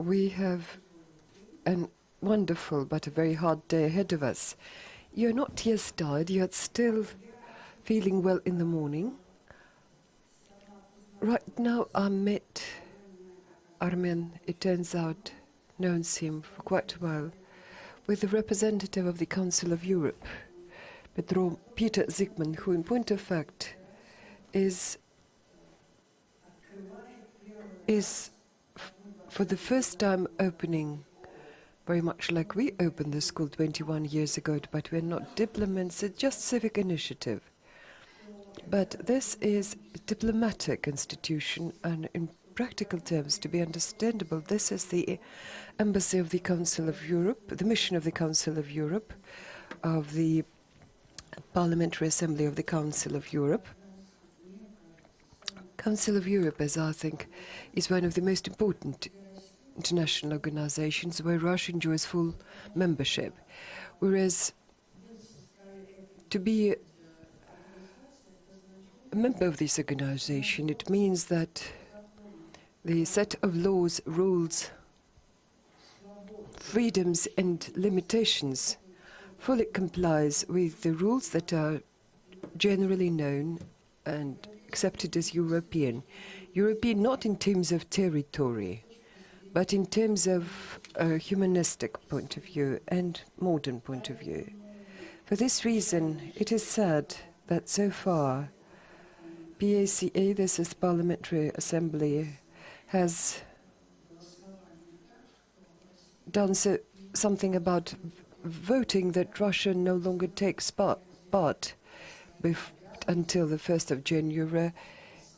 we have a wonderful but a very hard day ahead of us. You're not yet tired, you're still feeling well in the morning. Right now I met Armen, it turns out, knows him for quite a while, with the representative of the Council of Europe, Peter Zygmunt, who in point of fact is for the first time opening, very much like we opened the school 21 years ago, but we're not diplomats, it's just civic initiative. But this is a diplomatic institution, and in practical terms, to be understandable, this is the embassy of the Council of Europe, the mission of the Council of Europe, of the Parliamentary Assembly of the Council of Europe. Council of Europe, as I think, is one of the most important international organizations where Russia enjoys full membership. Whereas to be a member of this organization, it means that the set of laws, rules, freedoms and limitations fully complies with the rules that are generally known and accepted as European. European not in terms of territory, but in terms of a humanistic point of view and modern point of view. For this reason, it is sad that so far PACA, this is Parliamentary Assembly, has done something about voting that Russia no longer takes part until the 1st of January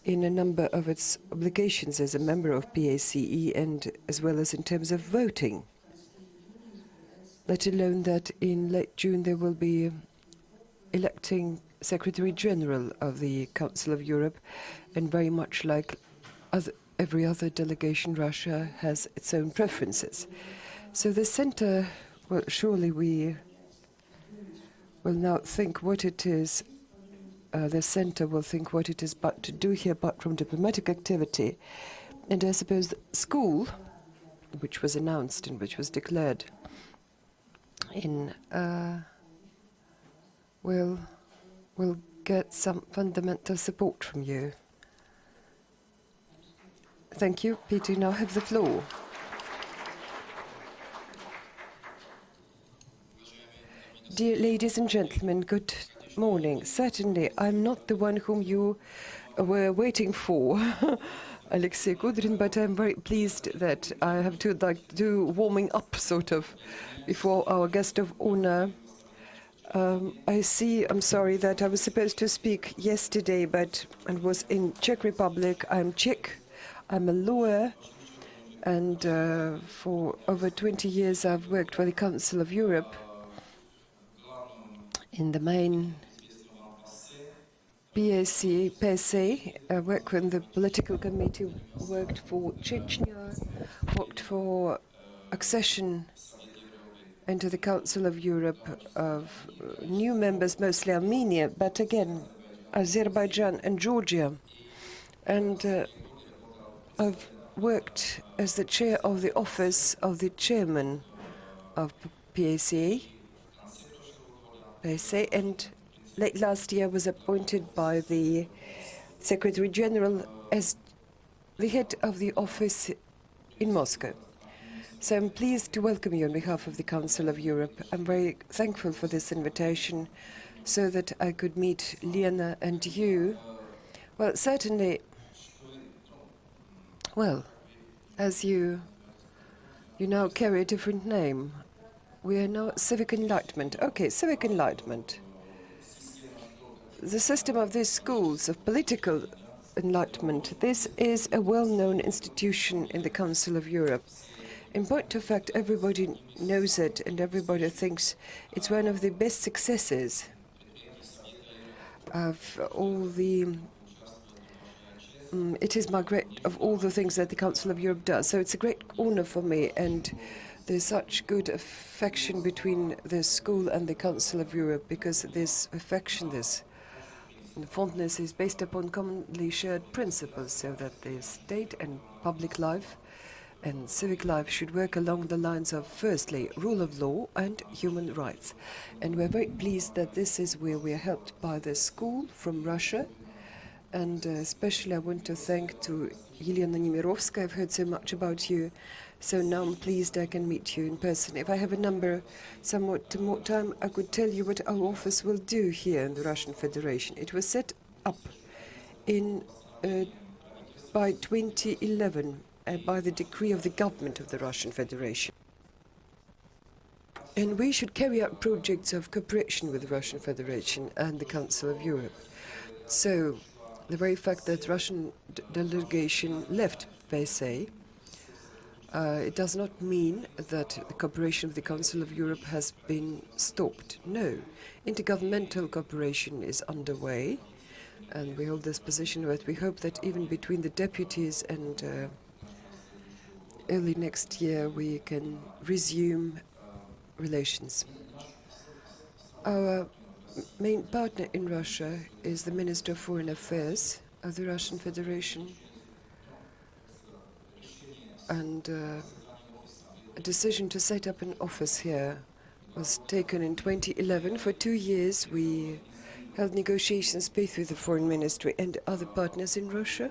in a number of its obligations as a member of PACE, and as well as in terms of voting. Let alone that in late June they will be electing Secretary General of the Council of Europe, and very much like every other delegation, Russia has its own preferences. So the center, well, surely we will now think what it is, the center will think what it is but to do here, apart from diplomatic activity. And I suppose the school, which was announced and which was declared in, will get some fundamental support from you. Thank you. Peter, you now have the floor. Dear ladies and gentlemen, good morning. Certainly, I'm not the one whom you were waiting for, Alexey Kudrin, but I'm very pleased that I have to do warming up, sort of, before our guest of honor. I'm sorry that I was supposed to speak yesterday, but I was in Czech Republic. I'm Czech, I'm a lawyer, and for over 20 years I've worked for the Council of Europe. In the main PSA, I worked in the political committee, worked for Chechnya, worked for accession into the Council of Europe of new members, mostly Armenia, but again, Azerbaijan and Georgia. And I've worked as the chair of the office of the chairman of PACA, and late last year was appointed by the Secretary General as the head of the office in Moscow. So I'm pleased to welcome you on behalf of the Council of Europe. I'm very thankful for this invitation so that I could meet Lena and you. Well, certainly, well, as you now carry a different name. We are now Civic Enlightenment. Okay, Civic Enlightenment. The system of these schools of political enlightenment, this is a well-known institution in the Council of Europe. In point of fact, everybody knows it and everybody thinks it's one of the best successes of all the it is of all the things that the Council of Europe does. So it's a great honor for me, and there's such good affection between the school and the Council of Europe, because this affection, this fondness is based upon commonly shared principles, so that the state and public life and civic life should work along the lines of, firstly, rule of law and human rights. And we're very pleased that this is where we are helped by the school from Russia. And especially I want to thank to Yelena Nemirovska. I've heard so much about you, so now I'm pleased I can meet you in person. If I have a number somewhat more time, I could tell you what our office will do here in the Russian Federation. It was set up in by 2011 by the decree of the government of the Russian Federation. And we should carry out projects of cooperation with the Russian Federation and the Council of Europe. So the very fact that Russian delegation left PSA, it does not mean that the cooperation with the Council of Europe has been stopped. No, intergovernmental cooperation is underway, and we hold this position that we hope that even between the deputies and early next year we can resume relations. Our main partner in Russia is the Minister of Foreign Affairs of the Russian Federation, and a decision to set up an office here was taken in 2011. For 2 years we held negotiations both with the Foreign Ministry and other partners in Russia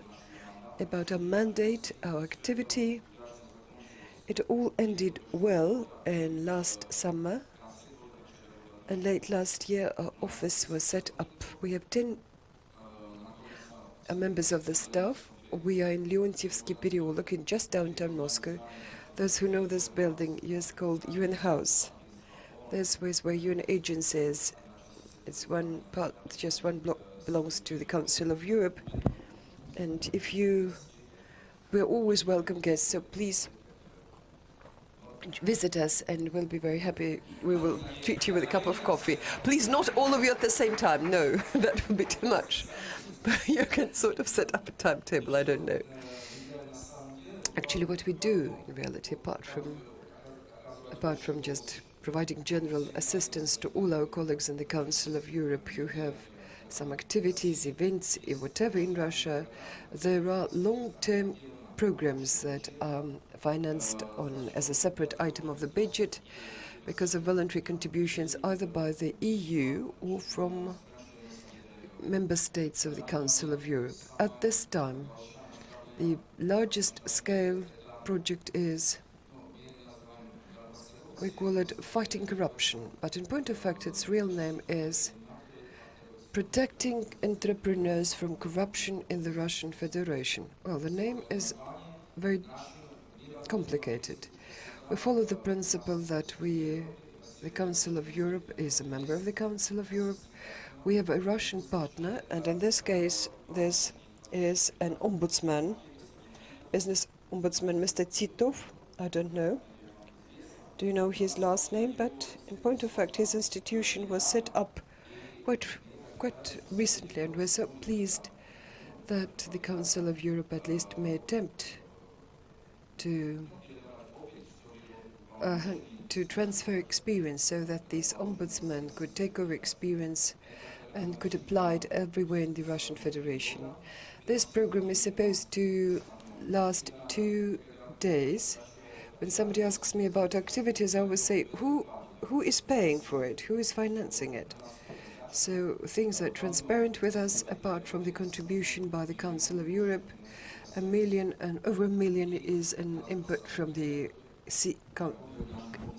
about our mandate, our activity. It all ended well in last summer, and late last year our office was set up. We have 10 members of the staff. We are in Leontievsky Pereolok, in just downtown Moscow. Those who know this building, it's called UN House. This is where UN agency is. It's one part, just one block belongs to the Council of Europe. And we're always welcome guests, so please visit us and we'll be very happy. We will treat you with a cup of coffee. Please, not all of you at the same time. No, that would be too much. But you can sort of set up a timetable, I don't know. Actually, what we do in reality, apart from just providing general assistance to all our colleagues in the Council of Europe who have some activities, events, whatever in Russia, there are long-term programs that are financed as a separate item of the budget because of voluntary contributions either by the EU or from member states of the Council of Europe. At this time, the largest scale project is, we call it fighting corruption, but in point of fact its real name is protecting entrepreneurs from corruption in the Russian Federation. Well, the name is very complicated. We follow the principle that the Council of Europe is a member of the Council of Europe. We have a Russian partner, and in this case, this is an ombudsman, business ombudsman, Mr. Titov. I don't know. Do you know his last name? But in point of fact, his institution was set up quite recently, and we're so pleased that the Council of Europe at least may attempt to transfer experience so that this ombudsman could take over experience and could apply it everywhere in the Russian Federation. This program is supposed to last 2 days. When somebody asks me about activities, I always say, who is paying for it? Who is financing it? So things are transparent with us, apart from the contribution by the Council of Europe. Over 1 million is an input from the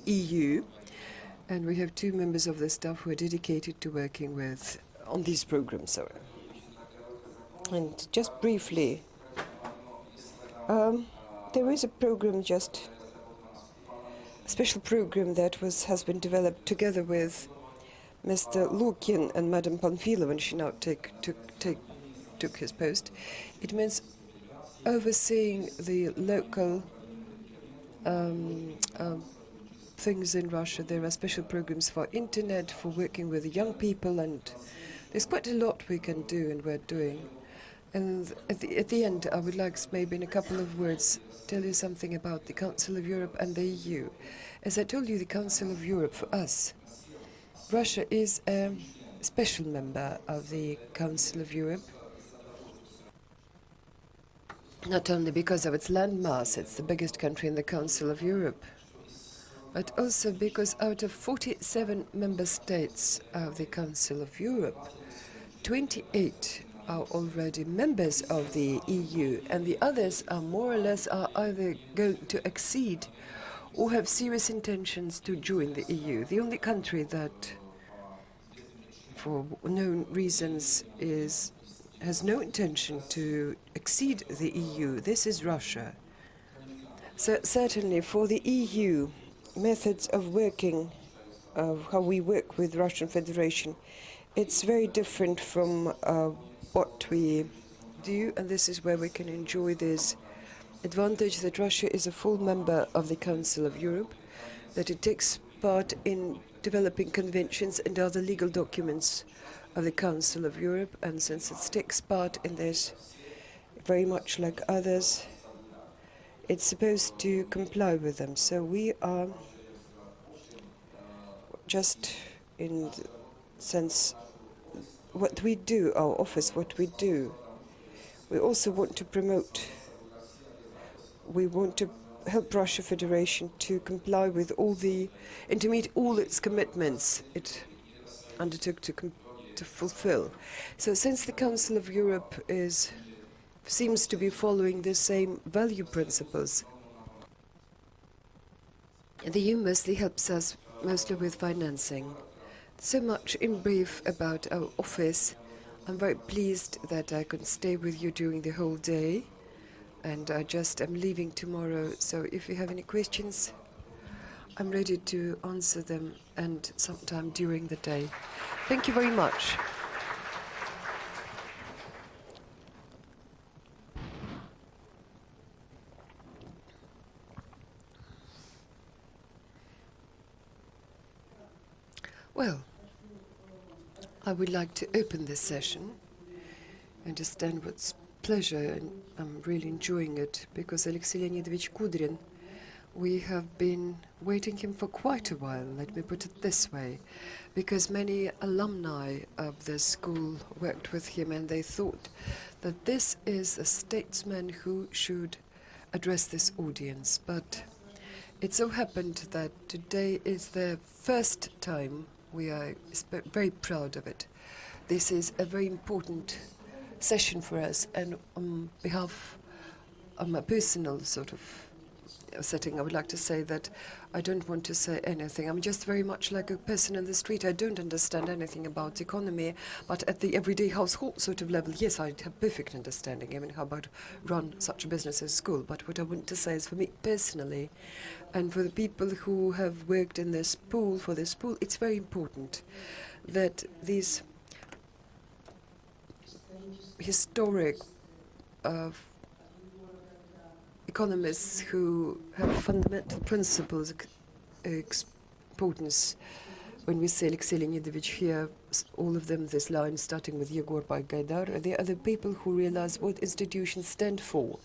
EU. And we have 2 members of the staff who are dedicated to working on these programs. And just briefly, there is a program, a special program that has been developed together with Mr. Lukin and Madam Panfilova, and she now took his post. It means overseeing the local things in Russia. There are special programs for internet, for working with young people, and there's quite a lot we can do and we're doing. And at the end, I would like maybe in a couple of words tell you something about the Council of Europe and the EU. As I told you, the Council of Europe for us, Russia is a special member of the Council of Europe. not only because of its landmass, it's the biggest country in the Council of Europe, but also because out of 47 member states of the Council of Europe, 28 are already members of the EU, and the others are more or less are either going to accede or have serious intentions to join the EU. The only country that, for known reasons, has no intention to exceed the EU, this is Russia. So certainly for the EU, methods of working, of how we work with Russian Federation, it's very different from what we do, and this is where we can enjoy this advantage that Russia is a full member of the Council of Europe, that it takes part in developing conventions and other legal documents of the Council of Europe, and since it takes part in this very much like others, it's supposed to comply with them. So we are just in the sense what we do, our office, what we do. We also want to promote, we want to help Russia Federation to comply with all the, and to meet all its commitments it undertook to fulfill. So since the Council of Europe seems to be following the same value principles, the EU mostly helps us mostly with financing. So much in brief about our office. I'm very pleased that I could stay with you during the whole day, and I just am leaving tomorrow, so if you have any questions, I'm ready to answer them, and sometime during the day. Thank you very much. Well, I would like to open this session. I understand what's pleasure, and I'm really enjoying it, because Alexey Kudrin, we have been waiting him for quite a while, let me put it this way, because many alumni of the school worked with him, and they thought that this is a statesman who should address this audience. But it so happened that today is the first time. We are very proud of it. This is a very important session for us, and on behalf of my personal sort of setting, I would like to say that I don't want to say anything. I'm just very much like a person in the street. I don't understand anything about economy, but at the everyday household sort of level, yes, I have perfect understanding. I mean, how about run such a business as school? But what I want to say is, for me personally, and for the people who have worked in this pool, for this pool, it's very important that these historic economists who have fundamental principles, importance. When we say Alexey Leonidovich here, all of them, this line starting with Yegor by Gaidar, they are the people who realize what institutions stand for.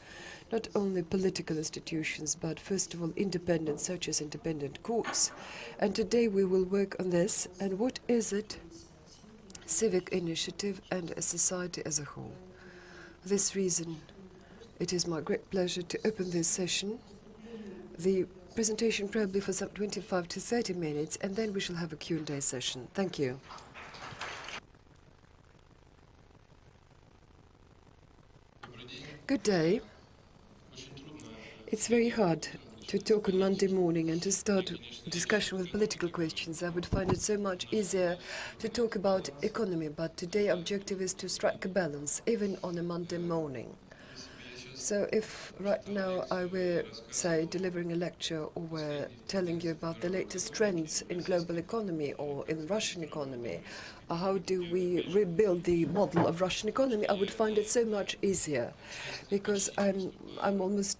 Not only political institutions, but first of all independent, such as independent courts. And today we will work on this. And what is it? Civic initiative and a society as a whole. For this reason, it is my great pleasure to open this session. The presentation probably for some 25 to 30 minutes, and then we shall have a Q&A session. Thank you. Good day. It's very hard to talk on Monday morning and to start a discussion with political questions. I would find it so much easier to talk about economy, but today's objective is to strike a balance, even on a Monday morning. So if right now I were, say, delivering a lecture or were telling you about the latest trends in global economy or in Russian economy, or how do we rebuild the model of Russian economy, I would find it so much easier, because I'm almost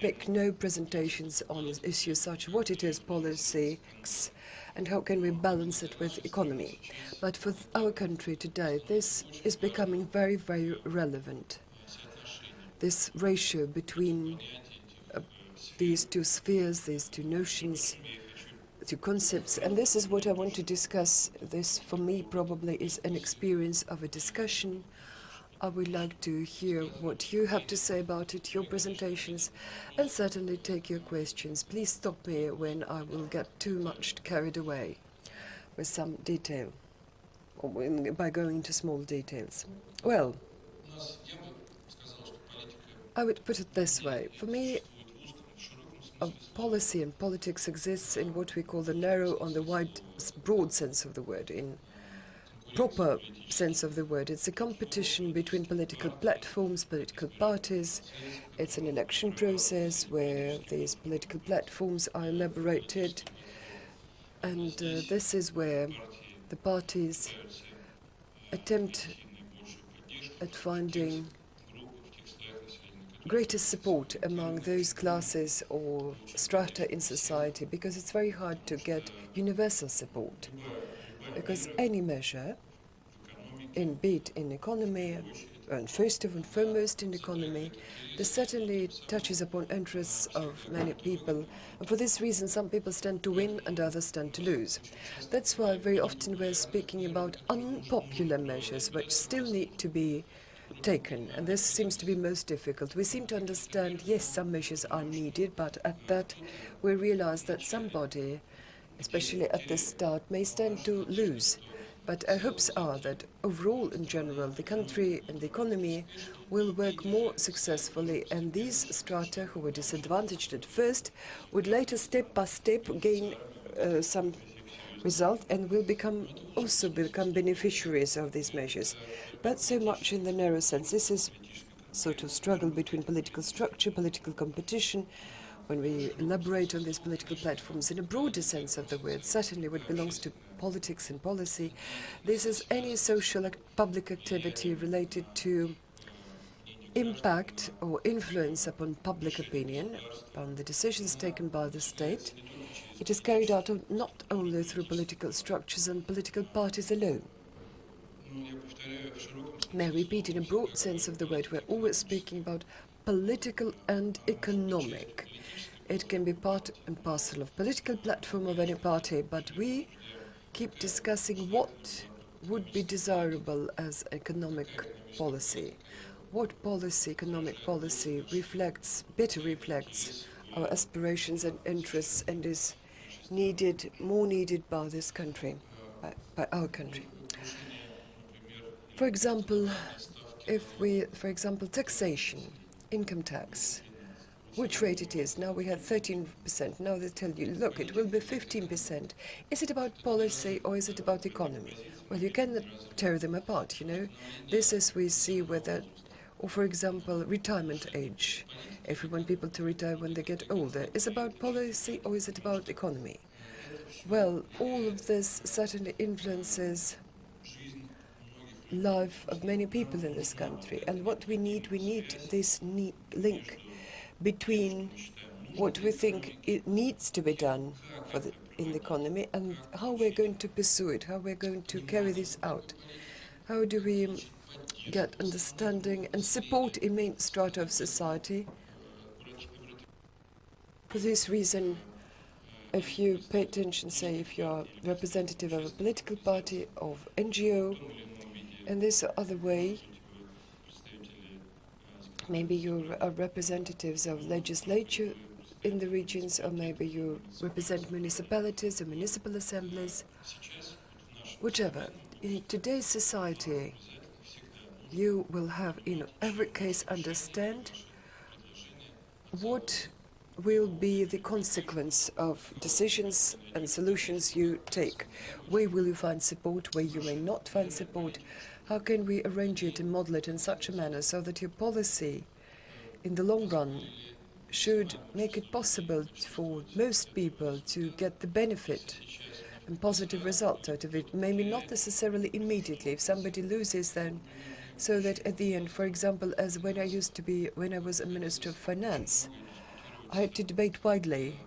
make no presentations on issues such as what it is politics and how can we balance it with economy. But for our country today, this is becoming very, very relevant. This ratio between these two spheres, these two notions, two concepts, and this is what I want to discuss. This, for me, probably is an experience of a discussion I would like to hear what you have to say about it, your presentations, and certainly take your questions. Please stop me when I will get too much carried away with some detail, or by going into small details. Well, I would put it this way. For me, a policy and politics exists in what we call the narrow and the wide, broad sense of the word. In proper sense of the word, it's a competition between political platforms, political parties. It's an election process where these political platforms are elaborated, and this is where the parties attempt at finding greatest support among those classes or strata in society, because it's very hard to get universal support. Because any measure, be it in economy, and first and foremost in economy, this certainly touches upon interests of many people. And for this reason, some people stand to win and others stand to lose. That's why very often we're speaking about unpopular measures which still need to be taken, and this seems to be most difficult. We seem to understand, yes, some measures are needed, but at that we realize that somebody, especially at the start, may stand to lose. But our hopes are that overall, in general, the country and the economy will work more successfully, and these strata who were disadvantaged at first would later, step by step, gain some result and will also become beneficiaries of these measures. But so much in the narrow sense. This is sort of struggle between political structure, political competition. When we elaborate on these political platforms in a broader sense of the word, certainly what belongs to politics and policy, this is any social public activity related to impact or influence upon public opinion, upon the decisions taken by the state. It is carried out not only through political structures and political parties alone. May I repeat, in a broad sense of the word, we're always speaking about political and economic. It can be part and parcel of political platform of any party, but we keep discussing what would be desirable as economic policy. What policy, economic policy, better reflects our aspirations and interests and is more needed by this country, by our country. For example, taxation, income tax, which rate it is. Now we have 13%. Now they tell you, look, it will be 15%. Is it about policy or is it about economy? Well, you cannot tear them apart, you know. This is we see whether, or for example, retirement age. If we want people to retire when they get older, is it about policy or is it about economy? Well, all of this certainly influences life of many people in this country. And what we need this link between what we think it needs to be done in the economy and how we're going to pursue it, how we're going to carry this out. How do we get understanding and support in main strata of society? For this reason, if you pay attention, say, if you're representative of a political party, of NGO, in this or other way, maybe you are representatives of legislature in the regions, or maybe you represent municipalities or municipal assemblies, whichever. In today's society, you will have, in every case, understand what will be the consequence of decisions and solutions you take. Where will you find support, where you may not find support? How can we arrange it and model it in such a manner so that your policy, in the long run, should make it possible for most people to get the benefit and positive result out of it? Maybe not necessarily immediately. If somebody loses, then so that at the end, for example, as when I was a Minister of Finance, I had to debate widely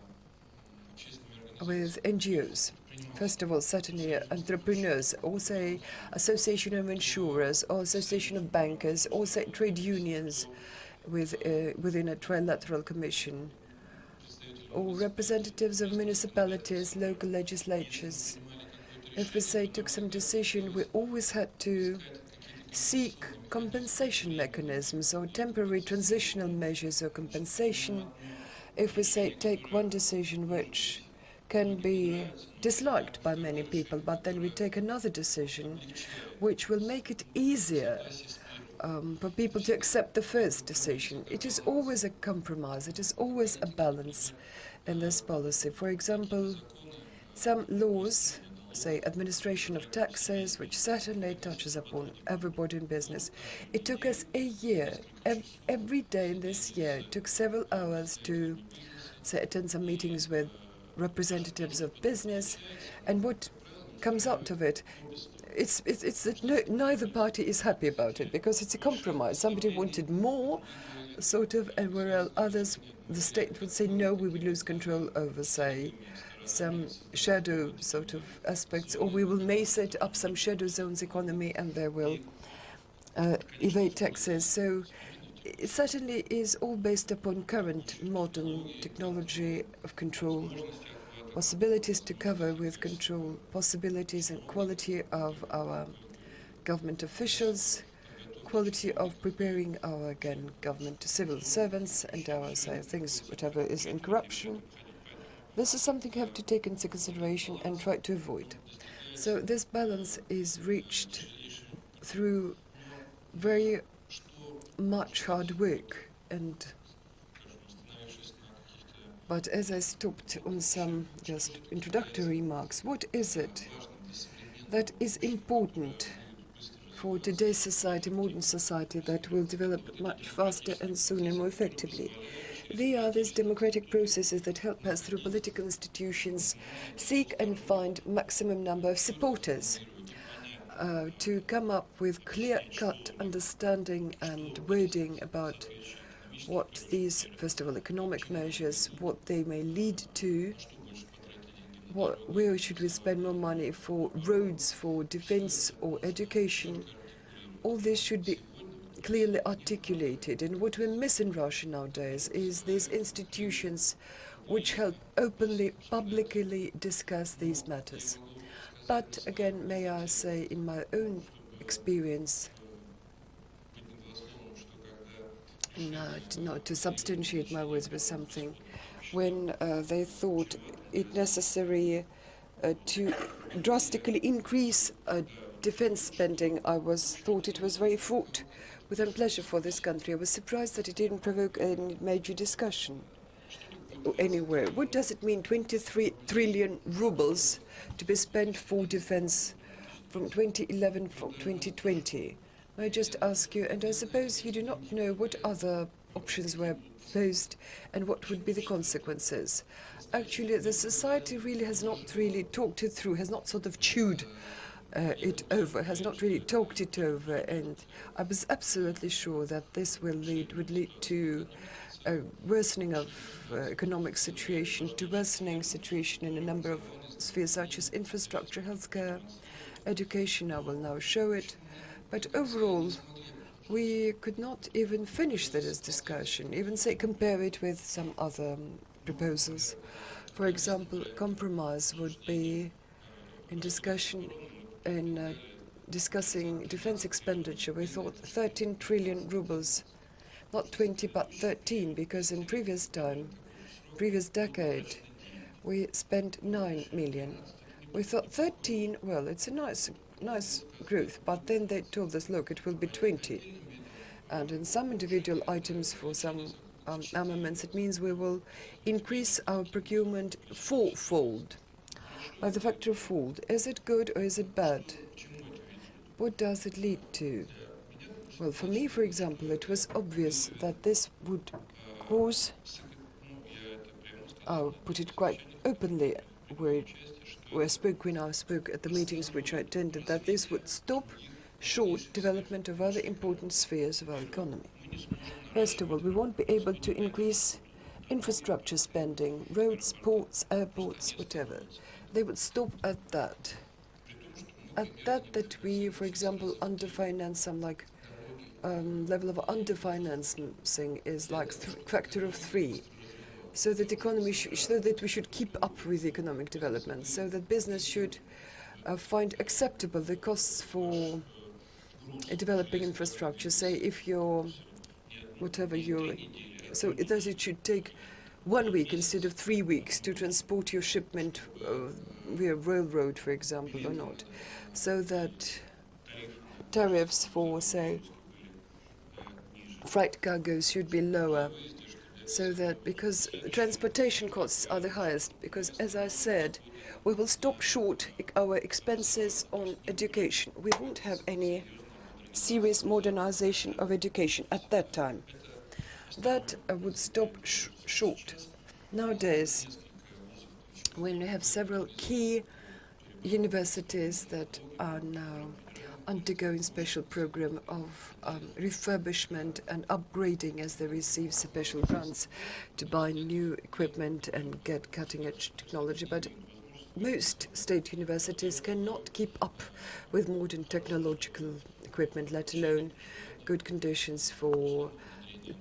with NGOs. First of all, certainly entrepreneurs, also association of insurers, or association of bankers, also trade unions within a trilateral commission, or representatives of municipalities, local legislatures. If we say took some decision, we always had to seek compensation mechanisms or temporary transitional measures or compensation if we say take one decision which can be disliked by many people, but then we take another decision which will make it easier for people to accept the first decision. It is always a compromise, it is always a balance in this policy. For example, some laws, say administration of taxes, which certainly touches upon everybody in business. It took us a year, every day in this year, it took several hours to, say, attend some meetings with representatives of business, and what comes out of it, it's that neither party is happy about it, because it's a compromise. Somebody wanted more, sort of, and whereas others, the state would say, no, we would lose control over, say, some shadow sort of aspects, or we may set up some shadow zones economy and they will evade taxes. So it certainly is all based upon current modern technology of control, possibilities to cover with control, possibilities and quality of our government officials, quality of preparing our, again, government civil servants and our, say, things, whatever is in corruption. This is something you have to take into consideration and try to avoid. So this balance is reached through very much hard work. But as I stopped on some just introductory remarks, what is it that is important for today's society, modern society, that will develop much faster and sooner, more effectively? They are these democratic processes that help us, through political institutions, seek and find maximum number of supporters to come up with clear-cut understanding and wording about what these, first of all, economic measures, what they may lead to, where should we spend more money for roads, for defense or education. All this should be clearly articulated. And what we miss in Russia nowadays is these institutions which help openly, publicly discuss these matters. But again, may I say, in my own experience, to substantiate my words with something, when they thought it necessary to drastically increase defense spending, thought it was very fraught with unpleasure for this country. I was surprised that it didn't provoke any major discussion anywhere. What does it mean, 23 trillion rubles to be spent for defense from 2011 for 2020? I just ask you, and I suppose you do not know what other options were posed and what would be the consequences. Actually, the society really has not really talked it through, has not sort of chewed it over, has not really talked it over, and I was absolutely sure that this would lead to a worsening of economic situation, to worsening situation in a number of spheres such as infrastructure, healthcare, education. I will now show it. But overall, we could not even finish this discussion, even say compare it with some other proposals. For example, compromise would be in discussion in discussing defense expenditure. We thought 13 trillion rubles, not 20 but 13, because in previous decade, we spent 9 million. We thought 13, well, it's a nice growth, but then they told us, look, it will be 20. And in some individual items for some armaments, it means we will increase our procurement fourfold, by the factor of fold. Is it good or is it bad? What does it lead to? Well, for me, for example, it was obvious that this would cause, I'll put it quite openly, when I spoke at the meetings which I attended, that this would stop short development of other important spheres of our economy. First of all, we won't be able to increase infrastructure spending, roads, ports, airports, whatever. They would stop at that. That we, for example, underfinance some level of underfinancing is like factor of 3. So that so that we should keep up with economic development, so that business should find acceptable the costs for developing infrastructure. Say if you're, whatever you're, so it should take 1 week instead of 3 weeks to transport your shipment via railroad, for example, or not. So that tariffs for, say, freight cargoes should be lower. So that, because transportation costs are the highest, because as I said, we will stop short our expenses on education. We won't have any serious modernization of education at that time. That would stop short. Nowadays, when we have several key universities that are now undergoing special program of refurbishment and upgrading as they receive special grants to buy new equipment and get cutting-edge technology. But most state universities cannot keep up with modern technological equipment, let alone good conditions for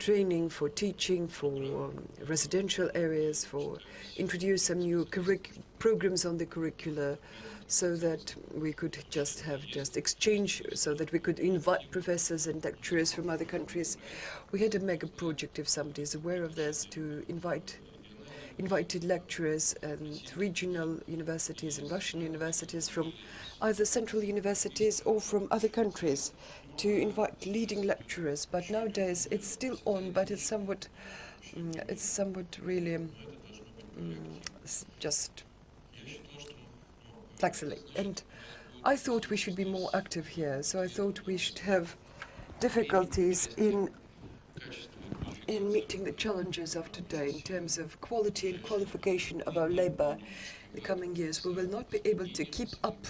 training, for teaching, for residential areas, for introduce some new programs on the curricula, so that we could just exchange, so that we could invite professors and lecturers from other countries. We had a mega project, if somebody is aware of this, to invited lecturers and regional universities and Russian universities from either central universities or from other countries to invite leading lecturers. But nowadays it's still on, but it's somewhat really just flexible. And I thought we should be more active here. So I thought we should have difficulties in meeting the challenges of today in terms of quality and qualification of our labor in the coming years. We will not be able to keep up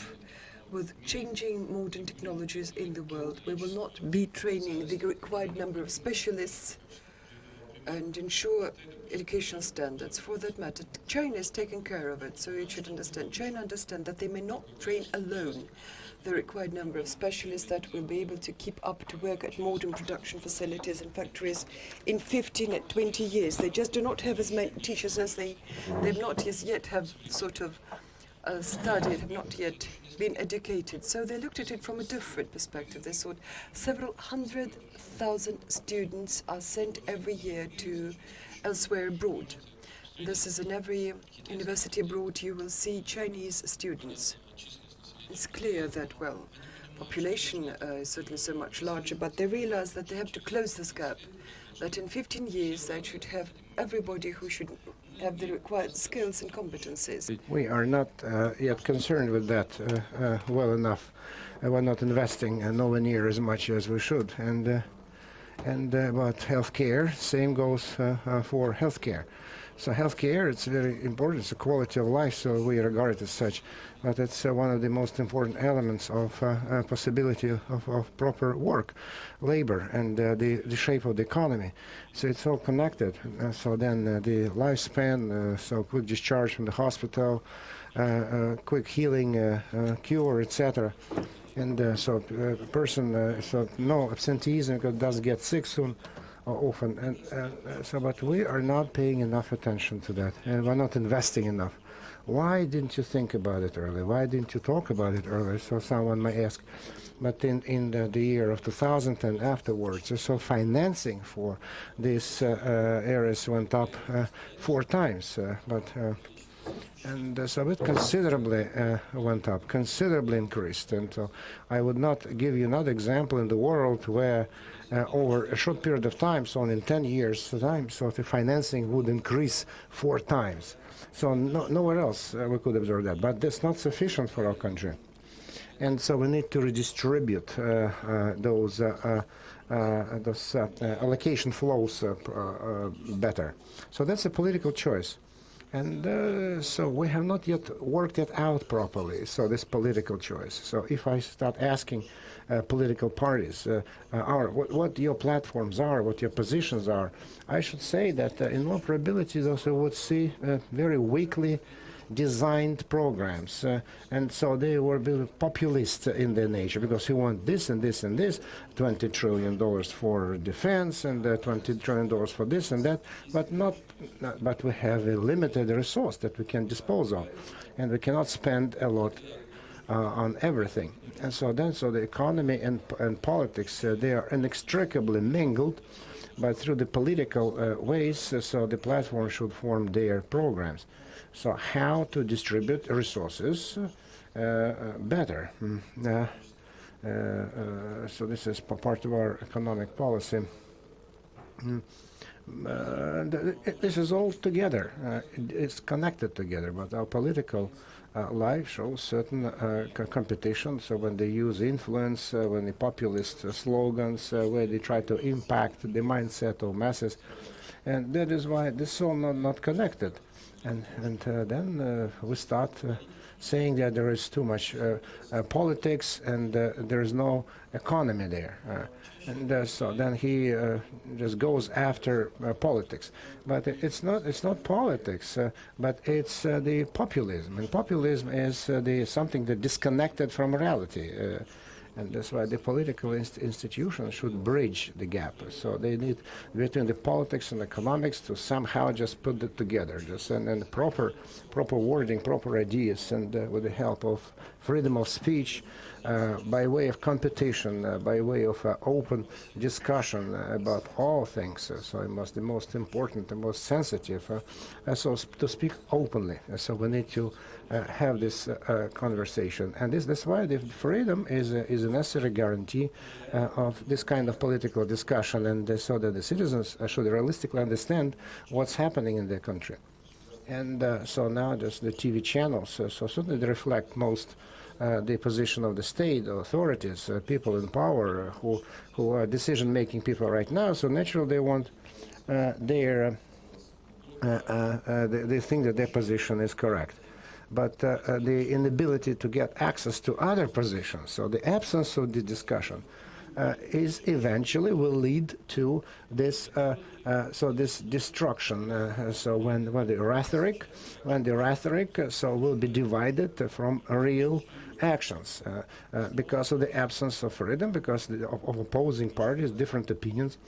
with changing modern technologies in the world. We will not be training the required number of specialists and ensure educational standards. For that matter, China is taking care of it, so you should understand. China understand that they may not train alone the required number of specialists that will be able to keep up to work at modern production facilities and factories in 15 and 20 years. They just do not have as many teachers as they've not yet have sort of studied, have not yet been educated. So they looked at it from a different perspective. They thought several 100,000 students are sent every year to elsewhere abroad. This is in every university abroad you will see Chinese students. It's clear that, well, population is certainly so much larger, but they realize that they have to close this gap, that in 15 years they should have everybody who should have the required skills and competencies. We are not yet concerned with that well enough. We're not investing nowhere near as much as we should. And about healthcare, same goes for healthcare. So healthcare, it's very important. It's a quality of life, so we regard it as such. But it's one of the most important elements of possibility of proper work, labor, and the shape of the economy. So it's all connected. So then the lifespan, so quick discharge from the hospital, quick healing, cure, etc. And so a person, so no absenteeism, because does get sick soon. Often, and so, but we are not paying enough attention to that, and we're not investing enough. Why didn't you think about it earlier? Why didn't you talk about it earlier? So someone may ask. But in the year of 2000 and afterwards, so financing for these areas went up 4 times, and so it considerably went up, considerably increased. And so I would not give you another example in the world where over a short period of time, so in 10 years' time, so the financing would increase 4 times. So nowhere else we could observe that. But that's not sufficient for our country. And so we need to redistribute those allocation flows better. So that's a political choice. And so we have not yet worked it out properly, so this political choice. So if I start asking political parties what your platforms are, what your positions are, I should say that in all probability those who would see very weakly designed programs, and so they were very populist in their nature, because you want this and this and this, $20 trillion for defense and $20 trillion for this and that, but we have a limited resource that we can dispose of, and we cannot spend a lot on everything. And so the economy and politics, they are inextricably mingled, but through the political ways, so the platform should form their programs. So how to distribute resources better. So this is part of our economic policy. This is all together. It's connected together, but our political life shows certain competition. So when they use influence, when the populist slogans, where they try to impact the mindset of masses, and that is why this is all not connected. And then we start saying that there is too much politics and there is no economy there. And so then he just goes after politics. But it's not politics, but it's the populism. And populism is something that disconnected from reality. And that's why the political institutions should bridge the gap. So they need between the politics and economics to somehow just put it together, just and proper wording, proper ideas, and with the help of freedom of speech, by way of competition, by way of open discussion about all things. So the most important, the most sensitive, so to speak openly. So we need to have this conversation, and that's why the freedom is a necessary guarantee of this kind of political discussion, and so that the citizens should realistically understand what's happening in their country. And so now just the TV channels, so certainly they reflect most the position of the state authorities, people in power who are decision-making people right now. So naturally they want they think that their position is correct. But the inability to get access to other positions, so the absence of the discussion, is eventually will lead to this this destruction. So when the rhetoric so will be divided from real actions because of the absence of freedom, because of opposing parties, different opinions.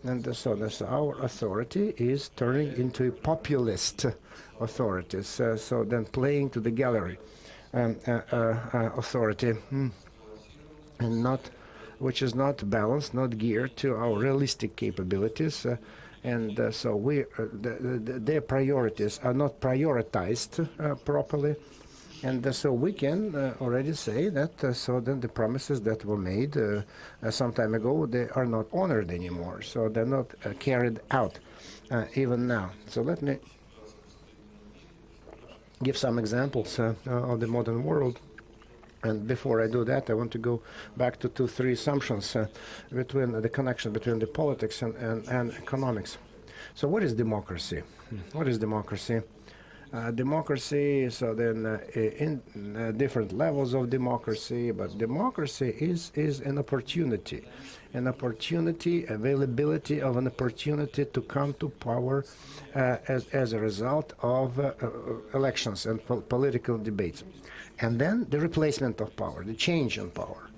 And so our authority is turning into a populist authority. So then playing to the gallery authority, and which is not balanced, not geared to our realistic capabilities. And so their priorities are not prioritized properly. And so we can already say that so then the promises that were made some time ago, they are not honored anymore. So they're not carried out even now. So let me give some examples of the modern world. And before I do that, I want to go back to 2-3 assumptions between the connection between the politics and economics. So what is democracy? What is democracy? Democracy, so then in different levels of democracy, but democracy is an opportunity, availability of an opportunity to come to power as a result of elections and political debates. And then the replacement of power, the change in power.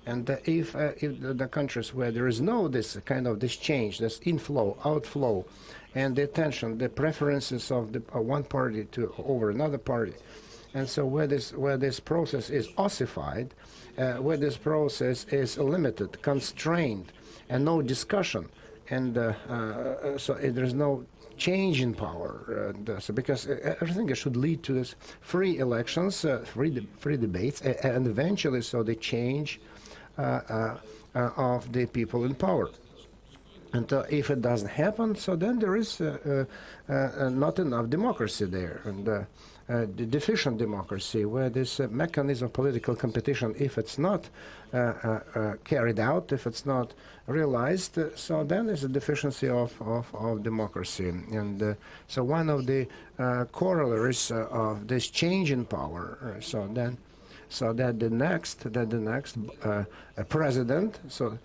And if the countries where there is no this kind of this change, this inflow, outflow, and the attention, the preferences of one party over another party, and so where this process is ossified, where this process is limited, constrained, and no discussion, and so there's no change in power, so because everything should lead to this free elections, free debates, and eventually so the change of the people in power. And if it doesn't happen, so then there is not enough democracy there, and the deficient democracy, where this mechanism of political competition, if it's not carried out, if it's not realized, so then there's a deficiency of democracy. And so one of the corollaries of this change in power, so that the next president, so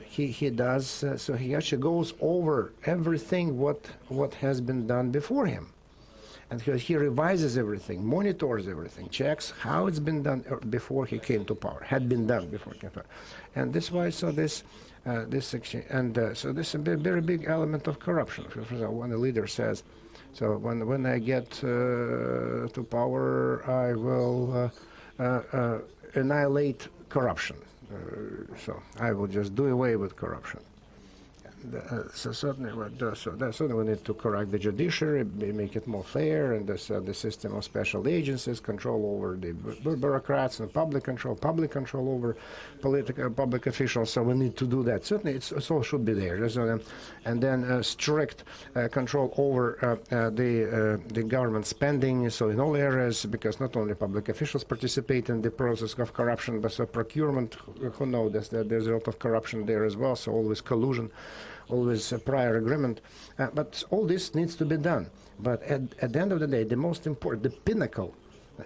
he does, so he actually goes over everything what has been done before him, and he revises everything, monitors everything, checks how it's been done before he came to power, had been done before he came to power. And this why so this exchange, and so this is a very big element of corruption. For example, when the leader says, so when I get to power, I will annihilate corruption. So I will just do away with corruption. So certainly, certainly we need to correct the judiciary, make it more fair, and the system of special agencies, control over the bureaucrats, and public control over public officials. So we need to do that. Certainly, it all should be there. And then strict control over the government spending. So in all areas, because not only public officials participate in the process of corruption, but procurement. Who knows that there's a lot of corruption there as well. So always collusion. Always a prior agreement, but all this needs to be done. But at the end of the day, the most important, the pinnacle,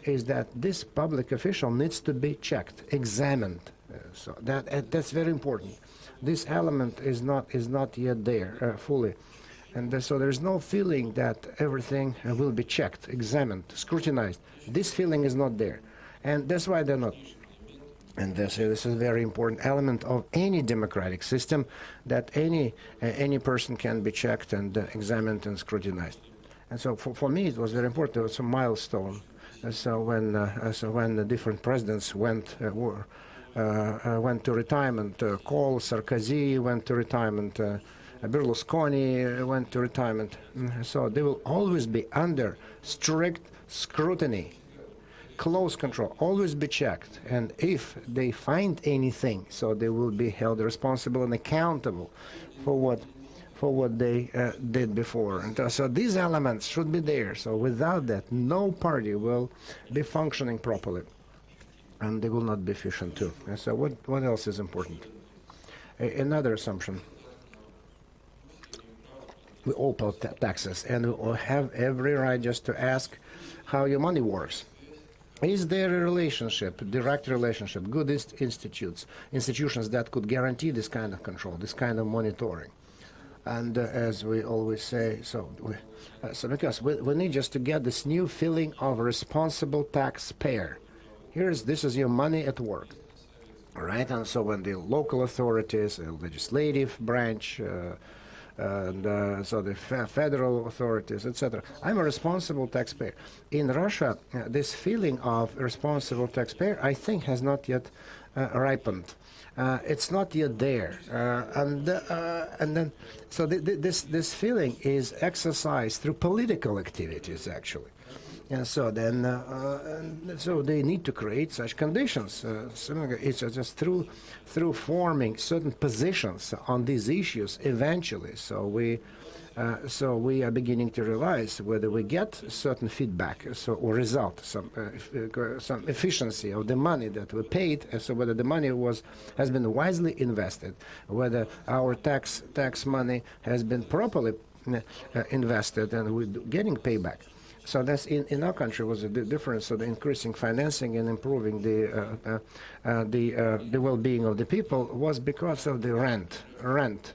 is that this public official needs to be checked, examined. So that's very important. This element is not yet there fully, and so there's no feeling that everything will be checked, examined, scrutinized. This feeling is not there, and that's why they're not. And this is a very important element of any democratic system, that any person can be checked and examined and scrutinized. And so for me, it was very important. It was a milestone. So when the different presidents went to retirement, Kohl, Sarkozy went to retirement, Berlusconi went to retirement. So they will always be under strict scrutiny. Close control, always be checked, and if they find anything, so they will be held responsible and accountable for what they did before. And so these elements should be there. So without that, no party will be functioning properly, and they will not be efficient too. And so what else is important? Another assumption: we all pay taxes, and we all have every right just to ask how your money works. Is there a relationship, direct relationship, good institutions that could guarantee this kind of control, this kind of monitoring? And as we always say, because we need just to get this new feeling of responsible taxpayer. This is your money at work, all right? And so when the local authorities, the legislative branch, so the federal authorities, etc. I'm a responsible taxpayer. In Russia, this feeling of responsible taxpayer, I think, has not yet ripened. It's not yet there, and then so this feeling is exercised through political activities, actually. And so then, so they need to create such conditions. It's just through forming certain positions on these issues. Eventually, so we are beginning to realize whether we get certain feedback, or result, some efficiency of the money that we paid. So whether the money has been wisely invested, whether our tax money has been properly invested, and we're getting payback. So that's in our country was the difference. So the increasing financing and improving the well-being of the people was because of the rent.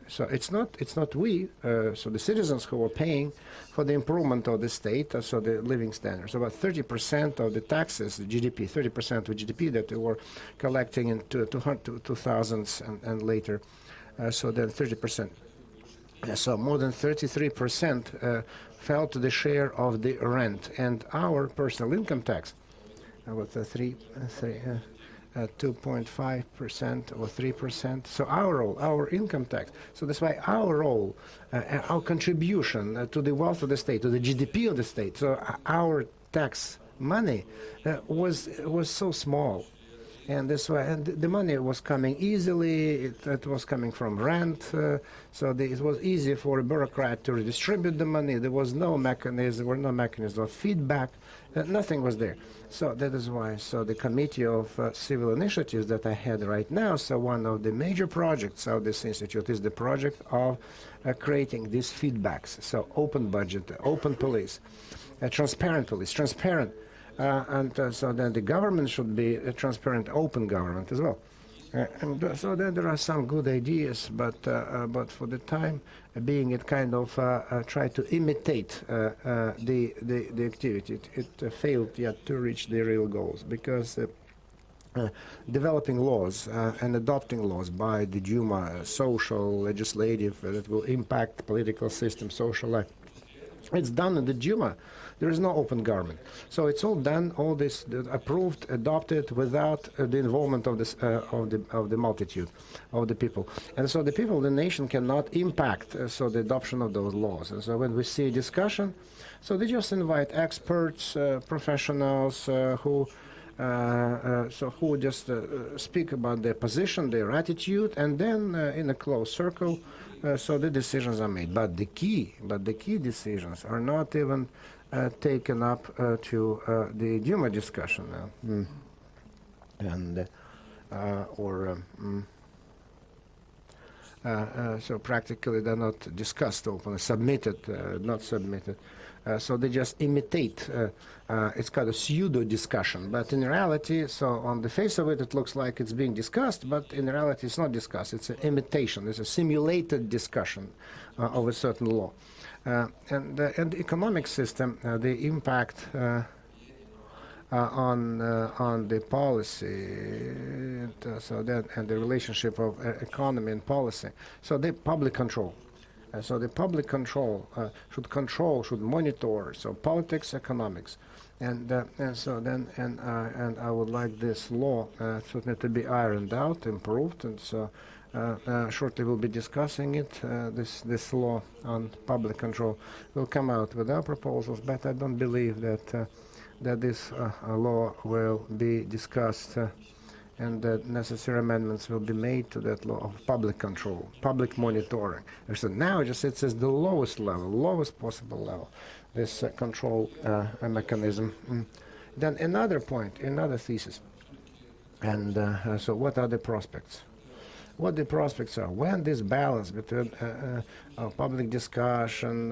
So it's not we. So the citizens who were paying for the improvement of the state. So the living standards. About 30% of the taxes, the GDP, 30% of GDP that we were collecting in 2000s and later. So then 30%. So more than 33% fell to the share of the rent, and our personal income tax, about 2.5% or 3%. So our income tax. So that's why our role, our contribution to the wealth of the state, to the GDP of the state. So our tax money was so small. And that's why, and the money was coming easily. It was coming from rent, so it was easy for a bureaucrat to redistribute the money. There was no mechanism, of feedback. Nothing was there. So that is why. So the Committee of Civil Initiatives that I had right now. So one of the major projects of this institute is the project of creating these feedbacks. So open budget, open police, transparent police, transparent. So then the government should be a transparent, open government as well. And so then there are some good ideas, but for the time being, it kind of tried to imitate the activity. It failed yet to reach the real goals, because developing laws and adopting laws by the Duma, social, legislative, that will impact political system, social life, It's done in the Duma. There is no open government. So it's all done, all this approved, adopted without the involvement of this of the multitude, of the people. And so the people of the nation cannot impact so the adoption of those laws. And so when we see discussion, so they just invite experts, professionals who just speak about their position, their attitude, and then in a closed circle, so the decisions are made. But the key decisions are not even taken up to the Duma discussion now, and so practically they're not discussed openly, not submitted. So they just imitate. It's kind of pseudo discussion, but in reality, so on the face of it, it looks like it's being discussed, but in reality, it's not discussed. It's an imitation. It's a simulated discussion of a certain law. And the economic system, the impact on the policy, and the relationship of economy and policy. So the public control. So the public should monitor. So politics, economics, and I would like this law certainly to be ironed out, improved, and so shortly we'll be discussing it. This law on public control will come out with our proposals, but I don't believe that this law will be discussed. And that necessary amendments will be made to that law of public control, public monitoring. So now it's at the lowest level, lowest possible level, this control mechanism. Then another point, another thesis. And so what are the prospects? What the prospects are? When this balance between public discussion,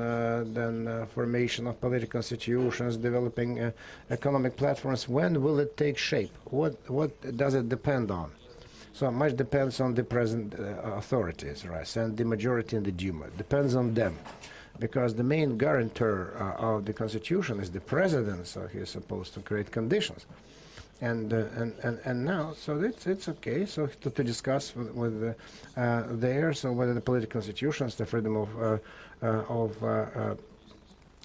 then formation of political institutions, developing economic platforms, when will it take shape? What does it depend on? So much depends on the present authorities, right, and the majority in the Duma. It depends on them, because the main guarantor of the constitution is the president, so he is supposed to create conditions. And now, so it's okay. So to discuss with there, so whether the political institutions, the freedom of